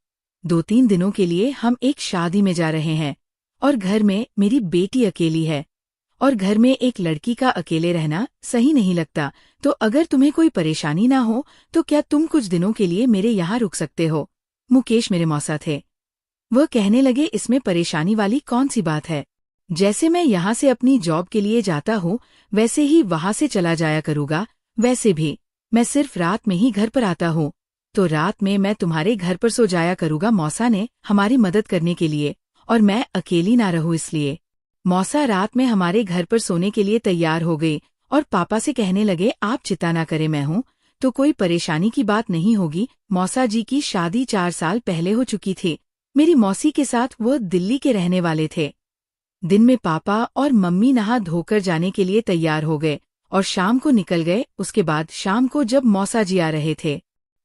2-3 दिनों के लिए हम एक शादी में जा रहे हैं और घर में मेरी बेटी अकेली है और घर में एक लड़की का अकेले रहना सही नहीं लगता। तो अगर तुम्हें कोई परेशानी ना हो तो क्या तुम कुछ दिनों के लिए मेरे यहाँ रुक सकते हो? मुकेश मेरे मौसा थे। वह कहने लगे, इसमें परेशानी वाली कौन सी बात है? जैसे मैं यहाँ से अपनी जॉब के लिए जाता हूँ वैसे ही वहाँ से चला जाया करूँगा। वैसे भी मैं सिर्फ रात में ही घर पर आता हूँ, तो रात में मैं तुम्हारे घर पर सो जाया करूँगा मौसा ने हमारी मदद करने के लिए, और मैं अकेली ना रहूँ इसलिए। मौसा रात में हमारे घर पर सोने के लिए तैयार हो गई और पापा से कहने लगे आप चिंता ना करें, मैं हूँ तो कोई परेशानी की बात नहीं होगी। मौसा जी की शादी 4 साल पहले हो चुकी थी। मेरी मौसी के साथ वो दिल्ली के रहने वाले थे। दिन में पापा और मम्मी नहा धोकर जाने के लिए तैयार हो गए और शाम को निकल गए। उसके बाद शाम को जब मौसा जी आ रहे थे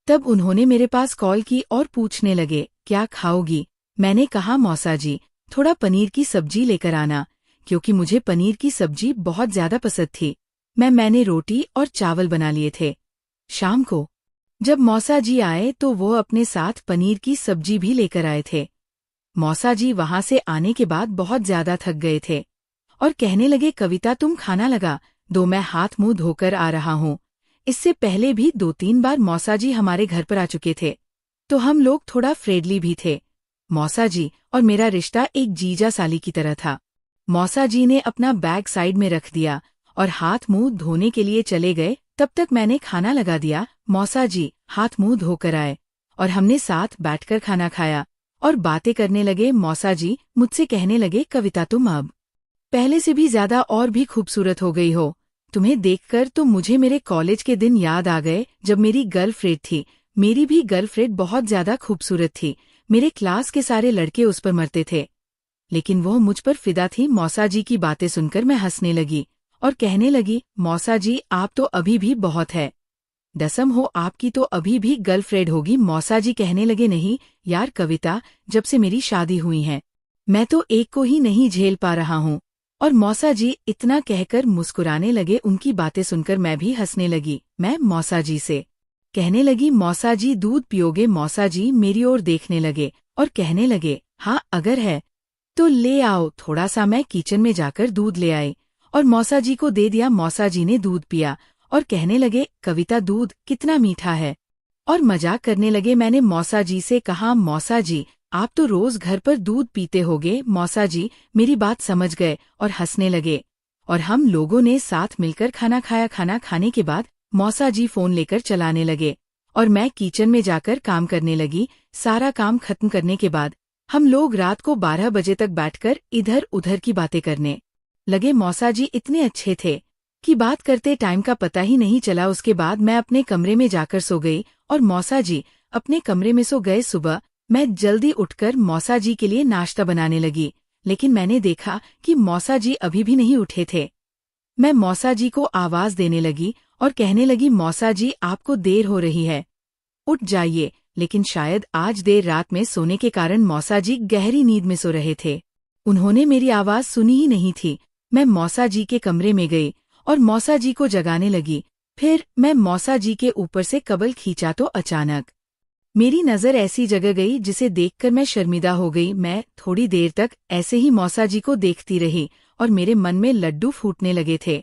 तब उन्होंने मेरे पास कॉल की और पूछने लगे क्या खाओगी। मैंने कहा मौसा जी थोड़ा पनीर की सब्जी लेकर आना, क्योंकि मुझे पनीर की सब्जी बहुत ज्यादा पसंद थी। मैंने रोटी और चावल बना लिए थे। शाम को जब मौसा जी आए तो वो अपने साथ पनीर की सब्जी भी लेकर आए थे। मौसा जी वहां से आने के बाद बहुत ज्यादा थक गए थे और कहने लगे कविता तुम खाना लगा दो, मैं हाथ मुंह धोकर आ रहा हूँ। इससे पहले भी 2-3 बार मौसा जी हमारे घर पर आ चुके थे, तो हम लोग थोड़ा फ्रेंडली भी थे। मौसा जी और मेरा रिश्ता एक जीजा साली की तरह था। मौसा जी ने अपना बैग साइड में रख दिया और हाथ मुंह धोने के लिए चले गए। तब तक मैंने खाना लगा दिया। मौसा जी हाथ मुंह धोकर आए और हमने साथ बैठकर खाना खाया और बातें करने लगे। मौसा जी मुझसे कहने लगे कविता तुम अब पहले से भी ज्यादा और भी खूबसूरत हो गई हो। तुम्हें देखकर तो मुझे मेरे कॉलेज के दिन याद आ गए जब मेरी गर्लफ्रेंड थी। मेरी भी गर्लफ्रेंड बहुत ज्यादा खूबसूरत थी। मेरे क्लास के सारे लड़के उस पर मरते थे, लेकिन वो मुझ पर फिदा थी। मौसा जी की बातें सुनकर मैं हंसने लगी और कहने लगी मौसा जी आप तो अभी भी बहुत है, दसम हो आपकी तो अभी भी गर्लफ्रेंड होगी। मौसा जी कहने लगे नहीं यार कविता, जब से मेरी शादी हुई है मैं तो एक को ही नहीं झेल पा रहा हूँ। और मौसा जी इतना कहकर मुस्कुराने लगे। उनकी बातें सुनकर मैं भी हंसने लगी। मैं मौसा जी से कहने लगी मौसा जी दूध पियोगे। मौसा जी मेरी ओर देखने लगे और कहने लगे हाँ अगर है तो ले आओ थोड़ा सा। मैं किचन में जाकर दूध ले आई और मौसा जी को दे दिया। मौसा जी ने दूध पिया और कहने लगे कविता दूध कितना मीठा है, और मजाक करने लगे। मैंने मौसा जी से कहा मौसा जी आप तो रोज घर पर दूध पीते होगे। मौसा जी मेरी बात समझ गए और हंसने लगे और हम लोगों ने साथ मिलकर खाना खाया। खाना खाने के बाद मौसा जी फोन लेकर चलाने लगे और मैं किचन में जाकर काम करने लगी। सारा काम खत्म करने के बाद हम लोग रात को 12 बजे तक बैठकर इधर उधर की बातें करने लगे। मौसा जी इतने अच्छे थे कि बात करते टाइम का पता ही नहीं चला। उसके बाद मैं अपने कमरे में जाकर सो गई और मौसा जी अपने कमरे में सो गए। सुबह मैं जल्दी उठकर मौसा जी के लिए नाश्ता बनाने लगी, लेकिन मैंने देखा कि मौसा जी अभी भी नहीं उठे थे। मैं मौसा जी को आवाज देने लगी और कहने लगी मौसा जी आपको देर हो रही है, उठ जाइए। लेकिन शायद आज देर रात में सोने के कारण मौसा जी गहरी नींद में सो रहे थे। उन्होंने मेरी आवाज सुनी ही नहीं थी। मैं मौसा जी के कमरे में गई और मौसा जी को जगाने लगी। फिर मैं मौसा जी के ऊपर से कबल खींचा तो अचानक मेरी नजर ऐसी जगह गई जिसे देखकर मैं शर्मिंदा हो गई। मैं थोड़ी देर तक ऐसे ही मौसा जी को देखती रही और मेरे मन में लड्डू फूटने लगे थे।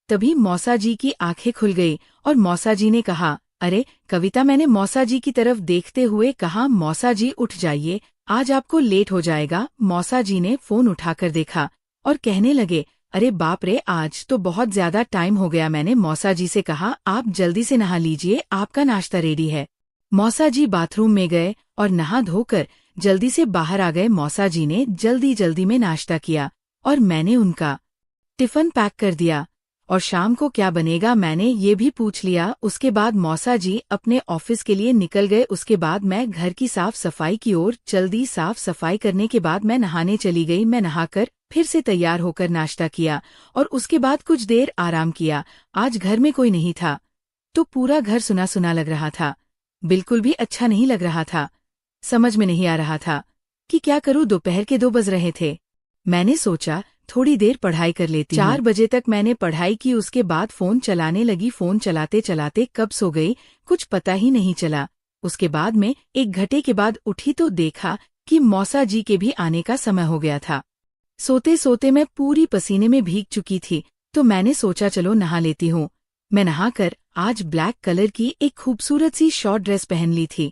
तभी मौसा जी की आंखें खुल गई और मौसा जी ने कहा अरे कविता। मैंने मौसा जी की तरफ देखते हुए कहा मौसा जी उठ जाइए, आज आपको लेट हो जाएगा। मौसा जी ने फोन उठाकर देखा और कहने लगे अरे बाप रे, आज तो बहुत ज्यादा टाइम हो गया। मैंने मौसा जी से कहा आप जल्दी से नहा लीजिए, आपका नाश्ता रेडी है। मौसा जी बाथरूम में गए और नहा धोकर जल्दी से बाहर आ गए। मौसा जी ने जल्दी जल्दी में नाश्ता किया और मैंने उनका टिफिन पैक कर दिया और शाम को क्या बनेगा मैंने ये भी पूछ लिया। उसके बाद मौसा जी अपने ऑफिस के लिए निकल गए। उसके बाद मैं घर की साफ सफाई की ओर चल दी। साफ सफाई करने के बाद मैं नहाने चली गई। मैं नहाकर फिर से तैयार होकर नाश्ता किया और उसके बाद कुछ देर आराम किया। आज घर में कोई नहीं था तो पूरा घर सुना सुना लग रहा था। बिल्कुल भी अच्छा नहीं लग रहा था। समझ में नहीं आ रहा था कि क्या करूं। दोपहर के 2 बज रहे थे। मैंने सोचा थोड़ी देर पढ़ाई कर लेती हूं। 4 बजे तक मैंने पढ़ाई की। उसके बाद फोन चलाने लगी। फोन चलाते चलाते कब सो गई कुछ पता ही नहीं चला। उसके बाद में 1 घंटे के बाद उठी तो देखा कि मौसा जी के भी आने का समय हो गया था। सोते सोते मैं पूरी पसीने में भीग चुकी थी तो मैंने सोचा चलो नहा लेती हूँ। मैं नहाकर आज ब्लैक कलर की एक खूबसूरत सी शॉर्ट ड्रेस पहन ली थी।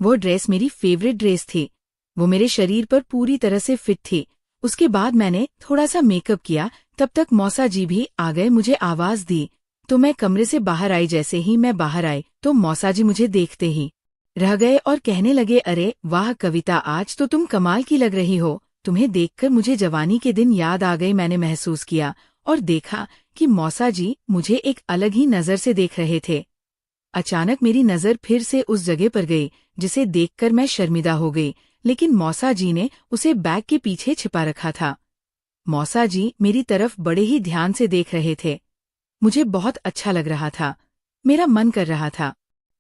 वो ड्रेस मेरी फेवरेट ड्रेस थी। वो मेरे शरीर पर पूरी तरह से फिट थी। उसके बाद मैंने थोड़ा सा मेकअप किया। तब तक मौसा जी भी आ गए। मुझे आवाज दी तो मैं कमरे से बाहर आई। जैसे ही मैं बाहर आई तो मौसा जी मुझे देखते ही रह गए और कहने लगे, अरे वाह कविता, आज तो तुम कमाल की लग रही हो। तुम्हें देखकर मुझे जवानी के दिन याद आ गए। मैंने महसूस किया और देखा कि मौसा जी मुझे एक अलग ही नज़र से देख रहे थे। अचानक मेरी नज़र फिर से उस जगह पर गई जिसे देखकर मैं शर्मिंदा हो गई, लेकिन मौसा जी ने उसे बैग के पीछे छिपा रखा था। मौसा जी मेरी तरफ बड़े ही ध्यान से देख रहे थे। मुझे बहुत अच्छा लग रहा था। मेरा मन कर रहा था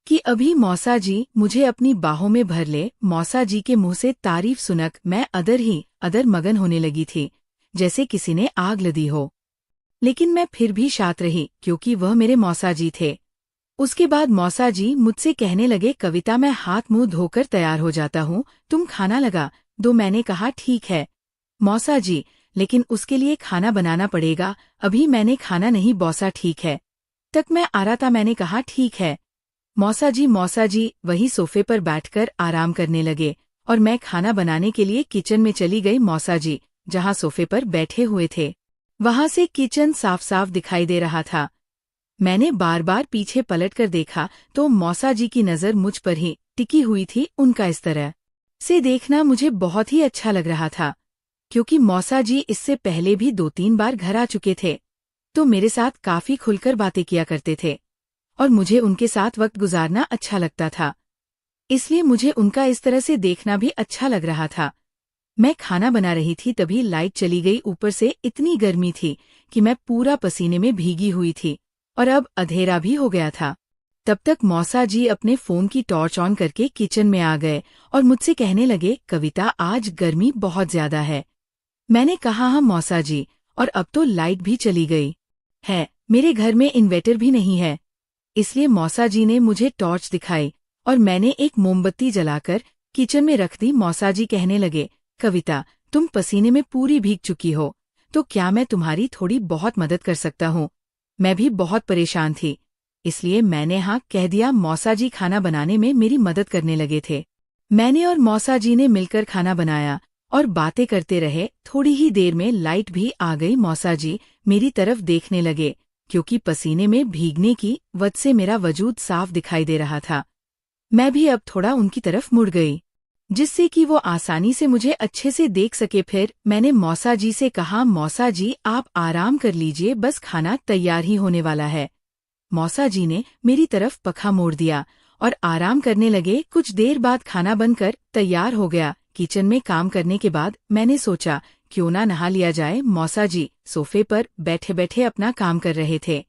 कि अभी मौसा जी मुझे अपनी बाहों में भर ले। मौसा जी के मुंह से तारीफ सुनक मैं अदर मगन होने लगी थी, जैसे किसी ने आग लदी हो। लेकिन मैं फिर भी शांत रही क्योंकि वह मेरे मौसा जी थे। उसके बाद मौसा जी मुझसे कहने लगे, कविता मैं हाथ मुंह धोकर तैयार हो जाता हूँ, तुम खाना लगा दो। मैंने कहा ठीक है मौसा जी, लेकिन उसके लिए खाना बनाना पड़ेगा। अभी मैंने खाना नहीं बौसा, ठीक है। तक मैं आ रहा था। मैंने कहा ठीक है मौसा जी वही सोफे पर बैठकर आराम करने लगे और मैं खाना बनाने के लिए किचन में चली गई। मौसा जी जहाँ सोफे पर बैठे हुए थे वहां से किचन साफ साफ दिखाई दे रहा था। मैंने बार बार पीछे पलटकर देखा तो मौसा जी की नज़र मुझ पर ही टिकी हुई थी। उनका इस तरह से देखना मुझे बहुत ही अच्छा लग रहा था, क्योंकि मौसा जी इससे पहले भी 2-3 बार घर आ चुके थे तो मेरे साथ काफी खुलकर बातें किया करते थे और मुझे उनके साथ वक्त गुजारना अच्छा लगता था। इसलिए मुझे उनका इस तरह से देखना भी अच्छा लग रहा था। मैं खाना बना रही थी तभी लाइट चली गई। ऊपर से इतनी गर्मी थी कि मैं पूरा पसीने में भीगी हुई थी और अब अंधेरा भी हो गया था। तब तक मौसा जी अपने फोन की टॉर्च ऑन करके किचन में आ गए और मुझसे कहने लगे, कविता आज गर्मी बहुत ज्यादा है। मैंने कहा हाँ मौसा जी, और अब तो लाइट भी चली गई है। मेरे घर में इन्वर्टर भी नहीं है। इसलिए मौसा जी ने मुझे टॉर्च दिखाई और मैंने एक मोमबत्ती जलाकर किचन में रख दी। मौसा जी कहने लगे, कविता तुम पसीने में पूरी भीग चुकी हो, तो क्या मैं तुम्हारी थोड़ी बहुत मदद कर सकता हूँ? मैं भी बहुत परेशान थी, इसलिए मैंने हाँ कह दिया। मौसा जी खाना बनाने में मेरी मदद करने लगे थे। मैंने और मौसा जी ने मिलकर खाना बनाया और बातें करते रहे। थोड़ी ही देर में लाइट भी आ गई। मौसा जी मेरी तरफ देखने लगे क्योंकि पसीने में भीगने की वजह से मेरा वजूद साफ दिखाई दे रहा था। मैं भी अब थोड़ा उनकी तरफ मुड़ गई जिससे कि वो आसानी से मुझे अच्छे से देख सके। फिर मैंने मौसा जी से कहा, मौसा जी आप आराम कर लीजिए, बस खाना तैयार ही होने वाला है। मौसा जी ने मेरी तरफ पखा मोड़ दिया और आराम करने लगे। कुछ देर बाद खाना बनकर तैयार हो गया। किचन में काम करने के बाद मैंने सोचा क्यों ना नहा लिया जाए। मौसा जी सोफे पर बैठे बैठे अपना काम कर रहे थे।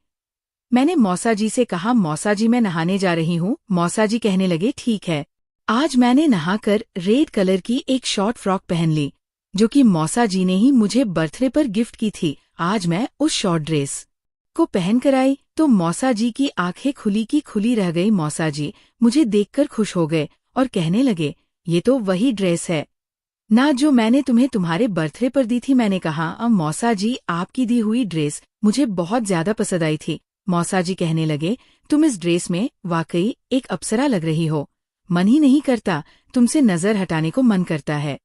मैंने मौसा जी से कहा, मौसा जी मैं नहाने जा रही हूँ। मौसा जी कहने लगे, ठीक है। आज मैंने नहाकर रेड कलर की एक शॉर्ट फ्रॉक पहन ली जो कि मौसा जी ने ही मुझे बर्थडे पर गिफ्ट की थी। आज मैं उस शॉर्ट ड्रेस को पहन कर आई तो मौसा जी की आंखें खुली की खुली रह गई। मौसा जी मुझे देखकर खुश हो गए और कहने लगे, ये तो वही ड्रेस है ना जो मैंने तुम्हें तुम्हारे बर्थडे पर दी थी। मैंने कहा, मौसा जी आपकी दी हुई ड्रेस मुझे बहुत ज्यादा पसंद आई थी। मौसा जी कहने लगे, तुम इस ड्रेस में वाकई एक अप्सरा लग रही हो। मन ही नहीं करता तुमसे नजर हटाने को मन करता है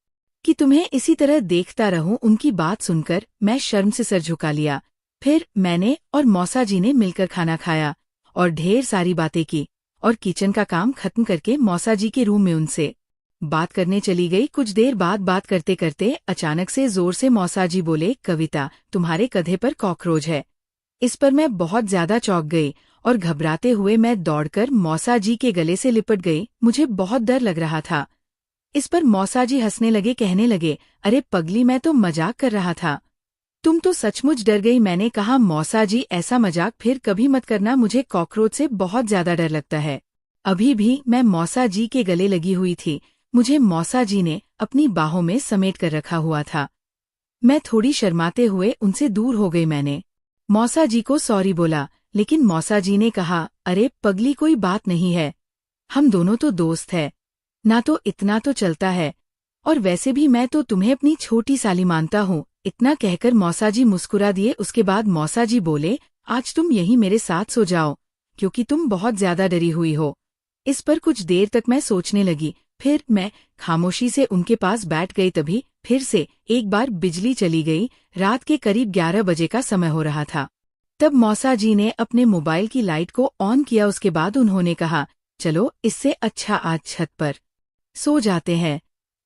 कि तुम्हें इसी तरह देखता रहूं। उनकी बात सुनकर मैं शर्म से सर झुका लिया। फिर मैंने और मौसा जी ने मिलकर खाना खाया और ढेर सारी बातें की और किचन का काम खत्म करके मौसा जी के रूम में उनसे बात करने चली गई। कुछ देर बाद बात करते करते अचानक से जोर से मौसा जी बोले, कविता तुम्हारे कंधे पर कॉकरोच है। इस पर मैं बहुत ज्यादा चौंक गई और घबराते हुए मैं दौड़कर मौसा जी के गले से लिपट गई। मुझे बहुत डर लग रहा था। इस पर मौसा जी हंसने लगे, कहने लगे, अरे पगली मैं तो मजाक कर रहा था, तुम तो सचमुच डर गई। मैंने कहा, मौसा जी ऐसा मजाक फिर कभी मत करना, मुझे कॉकरोच से बहुत ज्यादा डर लगता है। अभी भी मैं मौसा जी के गले लगी हुई थी। मुझे मौसा जी ने अपनी बाहों में समेट कर रखा हुआ था। मैं थोड़ी शर्माते हुए उनसे दूर हो गई। मैंने मौसा जी को सॉरी बोला, लेकिन मौसा जी ने कहा, अरे पगली कोई बात नहीं है, हम दोनों तो दोस्त हैं ना, तो इतना तो चलता है, और वैसे भी मैं तो तुम्हें अपनी छोटी साली मानता हूँ। इतना कहकर मौसा जी मुस्कुरा दिए। उसके बाद मौसा जी बोले, आज तुम यहीं मेरे साथ सो जाओ क्योंकि तुम बहुत ज्यादा डरी हुई हो। इस पर कुछ देर तक मैं सोचने लगी। फिर मैं खामोशी से उनके पास बैठ गई। तभी फिर से एक बार बिजली चली गई। रात के करीब 11 बजे का समय हो रहा था। तब मौसा जी ने अपने मोबाइल की लाइट को ऑन किया। उसके बाद उन्होंने कहा, चलो इससे अच्छा आज छत पर सो जाते हैं।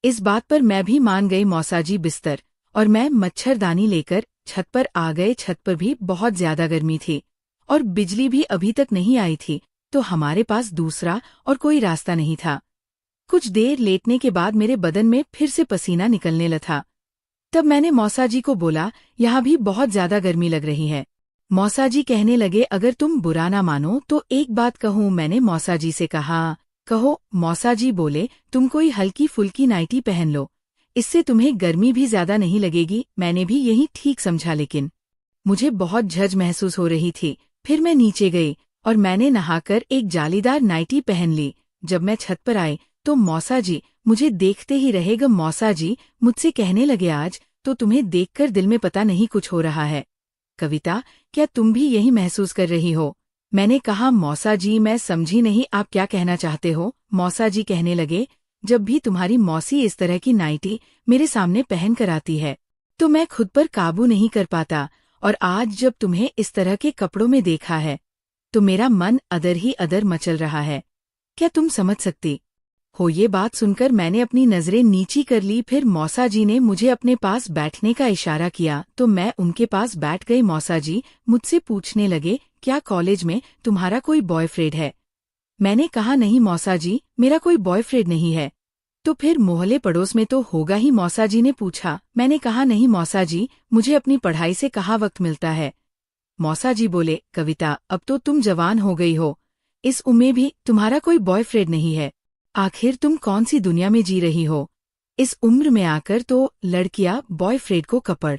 इस बात पर मैं भी मान गई। मौसा जी बिस्तर और मैं मच्छरदानी लेकर छत पर आ गए। छत पर भी बहुत ज्यादा गर्मी थी और बिजली भी अभी तक नहीं आई थी, तो हमारे पास दूसरा और कोई रास्ता नहीं था। कुछ देर लेटने के बाद मेरे बदन में फिर से पसीना निकलने लगा। तब मैंने मौसा जी को बोला, यहाँ भी बहुत ज्यादा गर्मी लग रही है। मौसा जी कहने लगे, अगर तुम बुरा ना मानो तो एक बात कहूँ। मैंने मौसा जी से कहा, कहो। मौसा जी बोले, तुम कोई हल्की फुल्की नाइटी पहन लो, इससे तुम्हें गर्मी भी ज्यादा नहीं लगेगी। मैंने भी यही ठीक समझा, लेकिन मुझे बहुत झंझ महसूस हो रही थी। फिर मैं नीचे गई और मैंने नहाकर एक जालीदार नाइटी पहन ली। जब मैं छत पर आई तो मौसा जी मुझे देखते ही रहे। मौसा जी मुझसे कहने लगे, आज तो तुम्हें देखकर दिल में पता नहीं कुछ हो रहा है। कविता, क्या तुम भी यही महसूस कर रही हो? मैंने कहा, मौसा जी मैं समझी नहीं, आप क्या कहना चाहते हो? मौसा जी कहने लगे, जब भी तुम्हारी मौसी इस तरह की नाइटी मेरे सामने पहन कर आती है तो मैं खुद पर काबू नहीं कर पाता, और आज जब तुम्हें इस तरह के कपड़ों में देखा है तो मेरा मन अदर ही अदर मचल रहा है। क्या तुम समझ सकती हो? ये बात सुनकर मैंने अपनी नजरें नीची कर ली। फिर मौसा जी ने मुझे अपने पास बैठने का इशारा किया तो मैं उनके पास बैठ गई। मौसा जी मुझसे पूछने लगे, क्या कॉलेज में तुम्हारा कोई बॉयफ्रेंड है? मैंने कहा, नहीं मौसा जी, मेरा कोई बॉयफ्रेंड नहीं है। तो फिर मोहल्ले पड़ोस में तो होगा ही? मौसा जी ने पूछा। मैंने कहा, नहीं मौसा जी, मुझे अपनी पढ़ाई से कहाँ वक्त मिलता है। मौसा जी बोले, कविता अब तो तुम जवान हो गई हो, इस उम्र में भी तुम्हारा कोई बॉयफ्रेंड नहीं है। आखिर तुम कौन सी दुनिया में जी रही हो? इस उम्र में आकर तो लड़कियां बॉयफ्रेंड को कपड़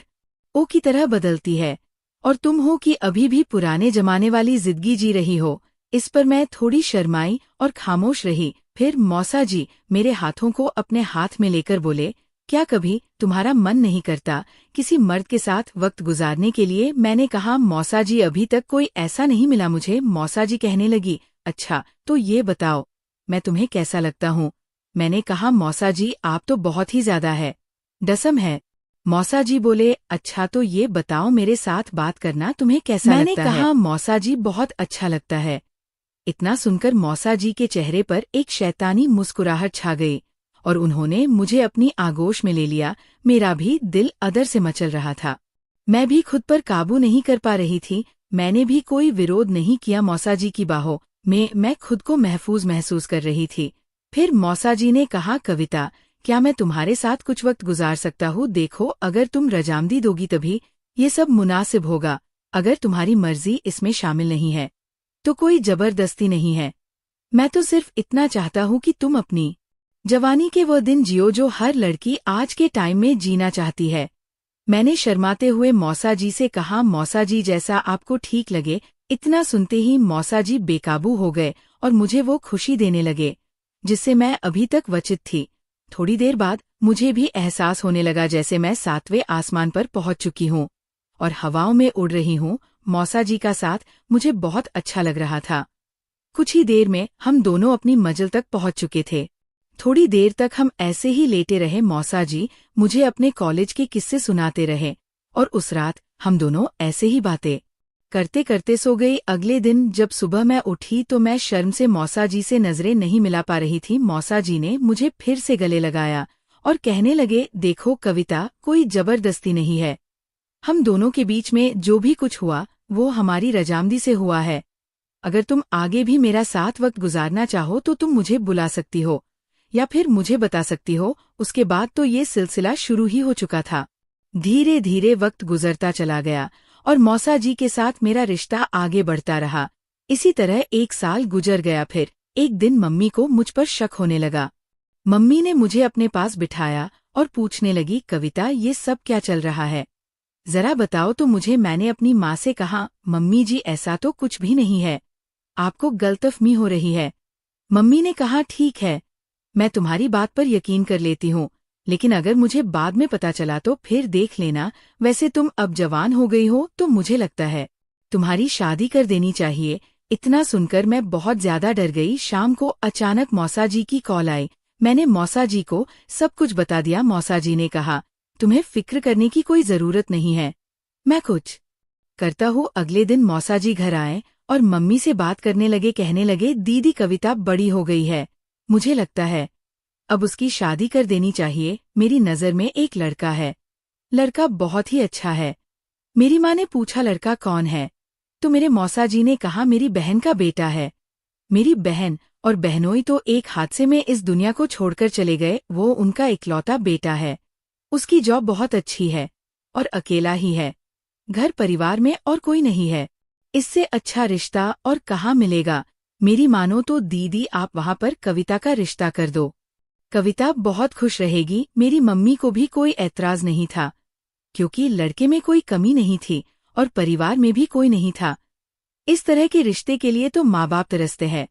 ओ की तरह बदलती है, और तुम हो कि अभी भी पुराने जमाने वाली जिंदगी जी रही हो। इस पर मैं थोड़ी शर्माई और खामोश रही। फिर मौसा जी मेरे हाथों को अपने हाथ में लेकर बोले, क्या कभी तुम्हारा मन नहीं करता किसी मर्द के साथ वक्त गुजारने के लिए? मैंने कहा, मौसा जी अभी तक कोई ऐसा नहीं मिला मुझे। मौसा जी कहने लगी, अच्छा तो ये बताओ मैं तुम्हें कैसा लगता हूँ? मैंने कहा, मौसा जी आप तो बहुत ही ज्यादा है डसम है। मौसा जी बोले, अच्छा तो ये बताओ मेरे साथ बात करना तुम्हें कैसा लगता है? मैंने कहा, मौसा जी बहुत अच्छा लगता है। इतना सुनकर मौसा जी के चेहरे पर एक शैतानी मुस्कुराहट छा गई और उन्होंने मुझे अपनी आगोश में ले लिया। मेरा भी दिल अदर से मचल रहा था, मैं भी खुद पर काबू नहीं कर पा रही थी। मैंने भी कोई विरोध नहीं किया। मौसा जी की बाहों में मैं खुद को महफूज महसूस कर रही थी। फिर मौसा जी ने कहा, कविता क्या मैं तुम्हारे साथ कुछ वक्त गुजार सकता हूँ? देखो, अगर तुम रजामंदी दोगी तभी ये सब मुनासिब होगा। अगर तुम्हारी मर्जी इसमें शामिल नहीं है तो कोई जबरदस्ती नहीं है। मैं तो सिर्फ इतना चाहता हूँ कि तुम अपनी जवानी के वो दिन जियो जो हर लड़की आज के टाइम में जीना चाहती है। मैंने शर्माते हुए मौसा जी से कहा, मौसा जी जैसा आपको ठीक लगे। इतना सुनते ही मौसा जी बेकाबू हो गए और मुझे वो खुशी देने लगे जिससे मैं अभी तक वंचित थी। थोड़ी देर बाद मुझे भी एहसास होने लगा जैसे मैं 7वें आसमान पर पहुंच चुकी हूँ और हवाओं में उड़ रही हूँ। मौसा जी का साथ मुझे बहुत अच्छा लग रहा था। कुछ ही देर में हम दोनों अपनी मंजिल तक पहुंच चुके थे। थोड़ी देर तक हम ऐसे ही लेटे रहे। मौसा जी मुझे अपने कॉलेज के किस्से सुनाते रहे और उस रात हम दोनों ऐसे ही बातें करते करते सो गई। अगले दिन जब सुबह मैं उठी तो मैं शर्म से मौसा जी से नजरें नहीं मिला पा रही थी। मौसा जी ने मुझे फिर से गले लगाया और कहने लगे, देखो कविता, कोई जबरदस्ती नहीं है। हम दोनों के बीच में जो भी कुछ हुआ वो हमारी रजामंदी से हुआ है। अगर तुम आगे भी मेरा साथ वक्त गुजारना चाहो तो तुम मुझे बुला सकती हो या फिर मुझे बता सकती हो। उसके बाद तो ये सिलसिला शुरू ही हो चुका था। धीरे धीरे वक्त गुजरता चला गया और मौसा जी के साथ मेरा रिश्ता आगे बढ़ता रहा। इसी तरह 1 साल गुजर गया। फिर एक दिन मम्मी को मुझ पर शक होने लगा। मम्मी ने मुझे अपने पास बिठाया और पूछने लगी, कविता ये सब क्या चल रहा है, जरा बताओ तो मुझे। मैंने अपनी माँ से कहा, मम्मी जी ऐसा तो कुछ भी नहीं है, आपको गलतफहमी हो रही है। मम्मी ने कहा, ठीक है, मैं तुम्हारी बात पर यकीन कर लेती हूँ, लेकिन अगर मुझे बाद में पता चला तो फिर देख लेना। वैसे तुम अब जवान हो गई हो तो मुझे लगता है तुम्हारी शादी कर देनी चाहिए। इतना सुनकर मैं बहुत ज्यादा डर गई। शाम को अचानक मौसा जी की कॉल आई। मैंने मौसा जी को सब कुछ बता दिया। मौसा जी ने कहा, तुम्हें फिक्र करने की कोई जरूरत नहीं है, मैं कुछ करता हूँ अगले दिन मौसा जी घर आए और मम्मी से बात करने लगे, कहने लगे दीदी कविता बड़ी हो गई है, मुझे लगता है अब उसकी शादी कर देनी चाहिए। मेरी नज़र में एक लड़का है, लड़का बहुत ही अच्छा है। मेरी माँ ने पूछा लड़का कौन है, तो मेरे मौसा जी ने कहा मेरी बहन का बेटा है। मेरी बहन और बहनोई तो एक हादसे में इस दुनिया को छोड़कर चले गए, वो उनका इकलौता बेटा है। उसकी जॉब बहुत अच्छी है और अकेला ही है, घर परिवार में और कोई नहीं है। इससे अच्छा रिश्ता और कहाँ मिलेगा। मेरी मानो तो दीदी आप वहाँ पर कविता का रिश्ता कर दो, कविता बहुत खुश रहेगी। मेरी मम्मी को भी कोई ऐतराज नहीं था, क्योंकि लड़के में कोई कमी नहीं थी और परिवार में भी कोई नहीं था। इस तरह के रिश्ते के लिए तो माँ बाप तरसते हैं।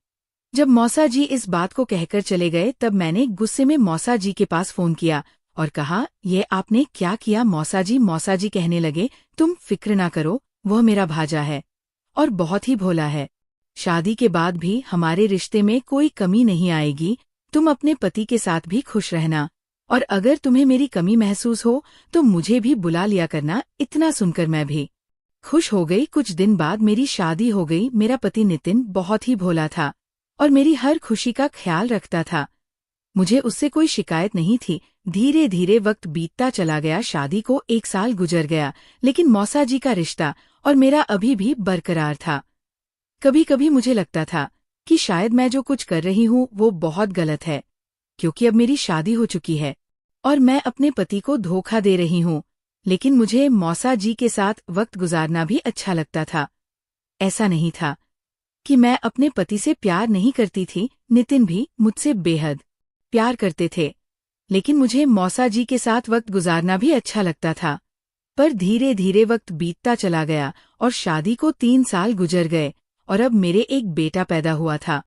जब मौसा जी इस बात को कहकर चले गए, तब मैंने गुस्से में मौसा जी के पास फोन किया और कहा ये आपने क्या किया मौसा जी। मौसा जी कहने लगे तुम फिक्र ना करो, वह मेरा भाजा है और बहुत ही भोला है। शादी के बाद भी हमारे रिश्ते में कोई कमी नहीं आएगी। तुम अपने पति के साथ भी खुश रहना, और अगर तुम्हें मेरी कमी महसूस हो तो मुझे भी बुला लिया करना। इतना सुनकर मैं भी खुश हो गई। कुछ दिन बाद मेरी शादी हो गई। मेरा पति नितिन बहुत ही भोला था और मेरी हर खुशी का ख्याल रखता था। मुझे उससे कोई शिकायत नहीं थी। धीरे धीरे वक्त बीतता चला गया, शादी को 1 साल गुजर गया, लेकिन मौसा जी का रिश्ता और मेरा अभी भी बरकरार था। कभी कभी मुझे लगता था कि शायद मैं जो कुछ कर रही हूँ वो बहुत गलत है, क्योंकि अब मेरी शादी हो चुकी है और मैं अपने पति को धोखा दे रही हूँ। लेकिन मुझे मौसा जी के साथ वक्त गुजारना भी अच्छा लगता था। ऐसा नहीं था कि मैं अपने पति से प्यार नहीं करती थी, नितिन भी मुझसे बेहद प्यार करते थे, लेकिन मुझे मौसा जी के साथ वक्त गुजारना भी अच्छा लगता था। पर धीरे धीरे वक्त बीतता चला गया और शादी को 3 साल गुजर गए और अब मेरे एक बेटा पैदा हुआ था।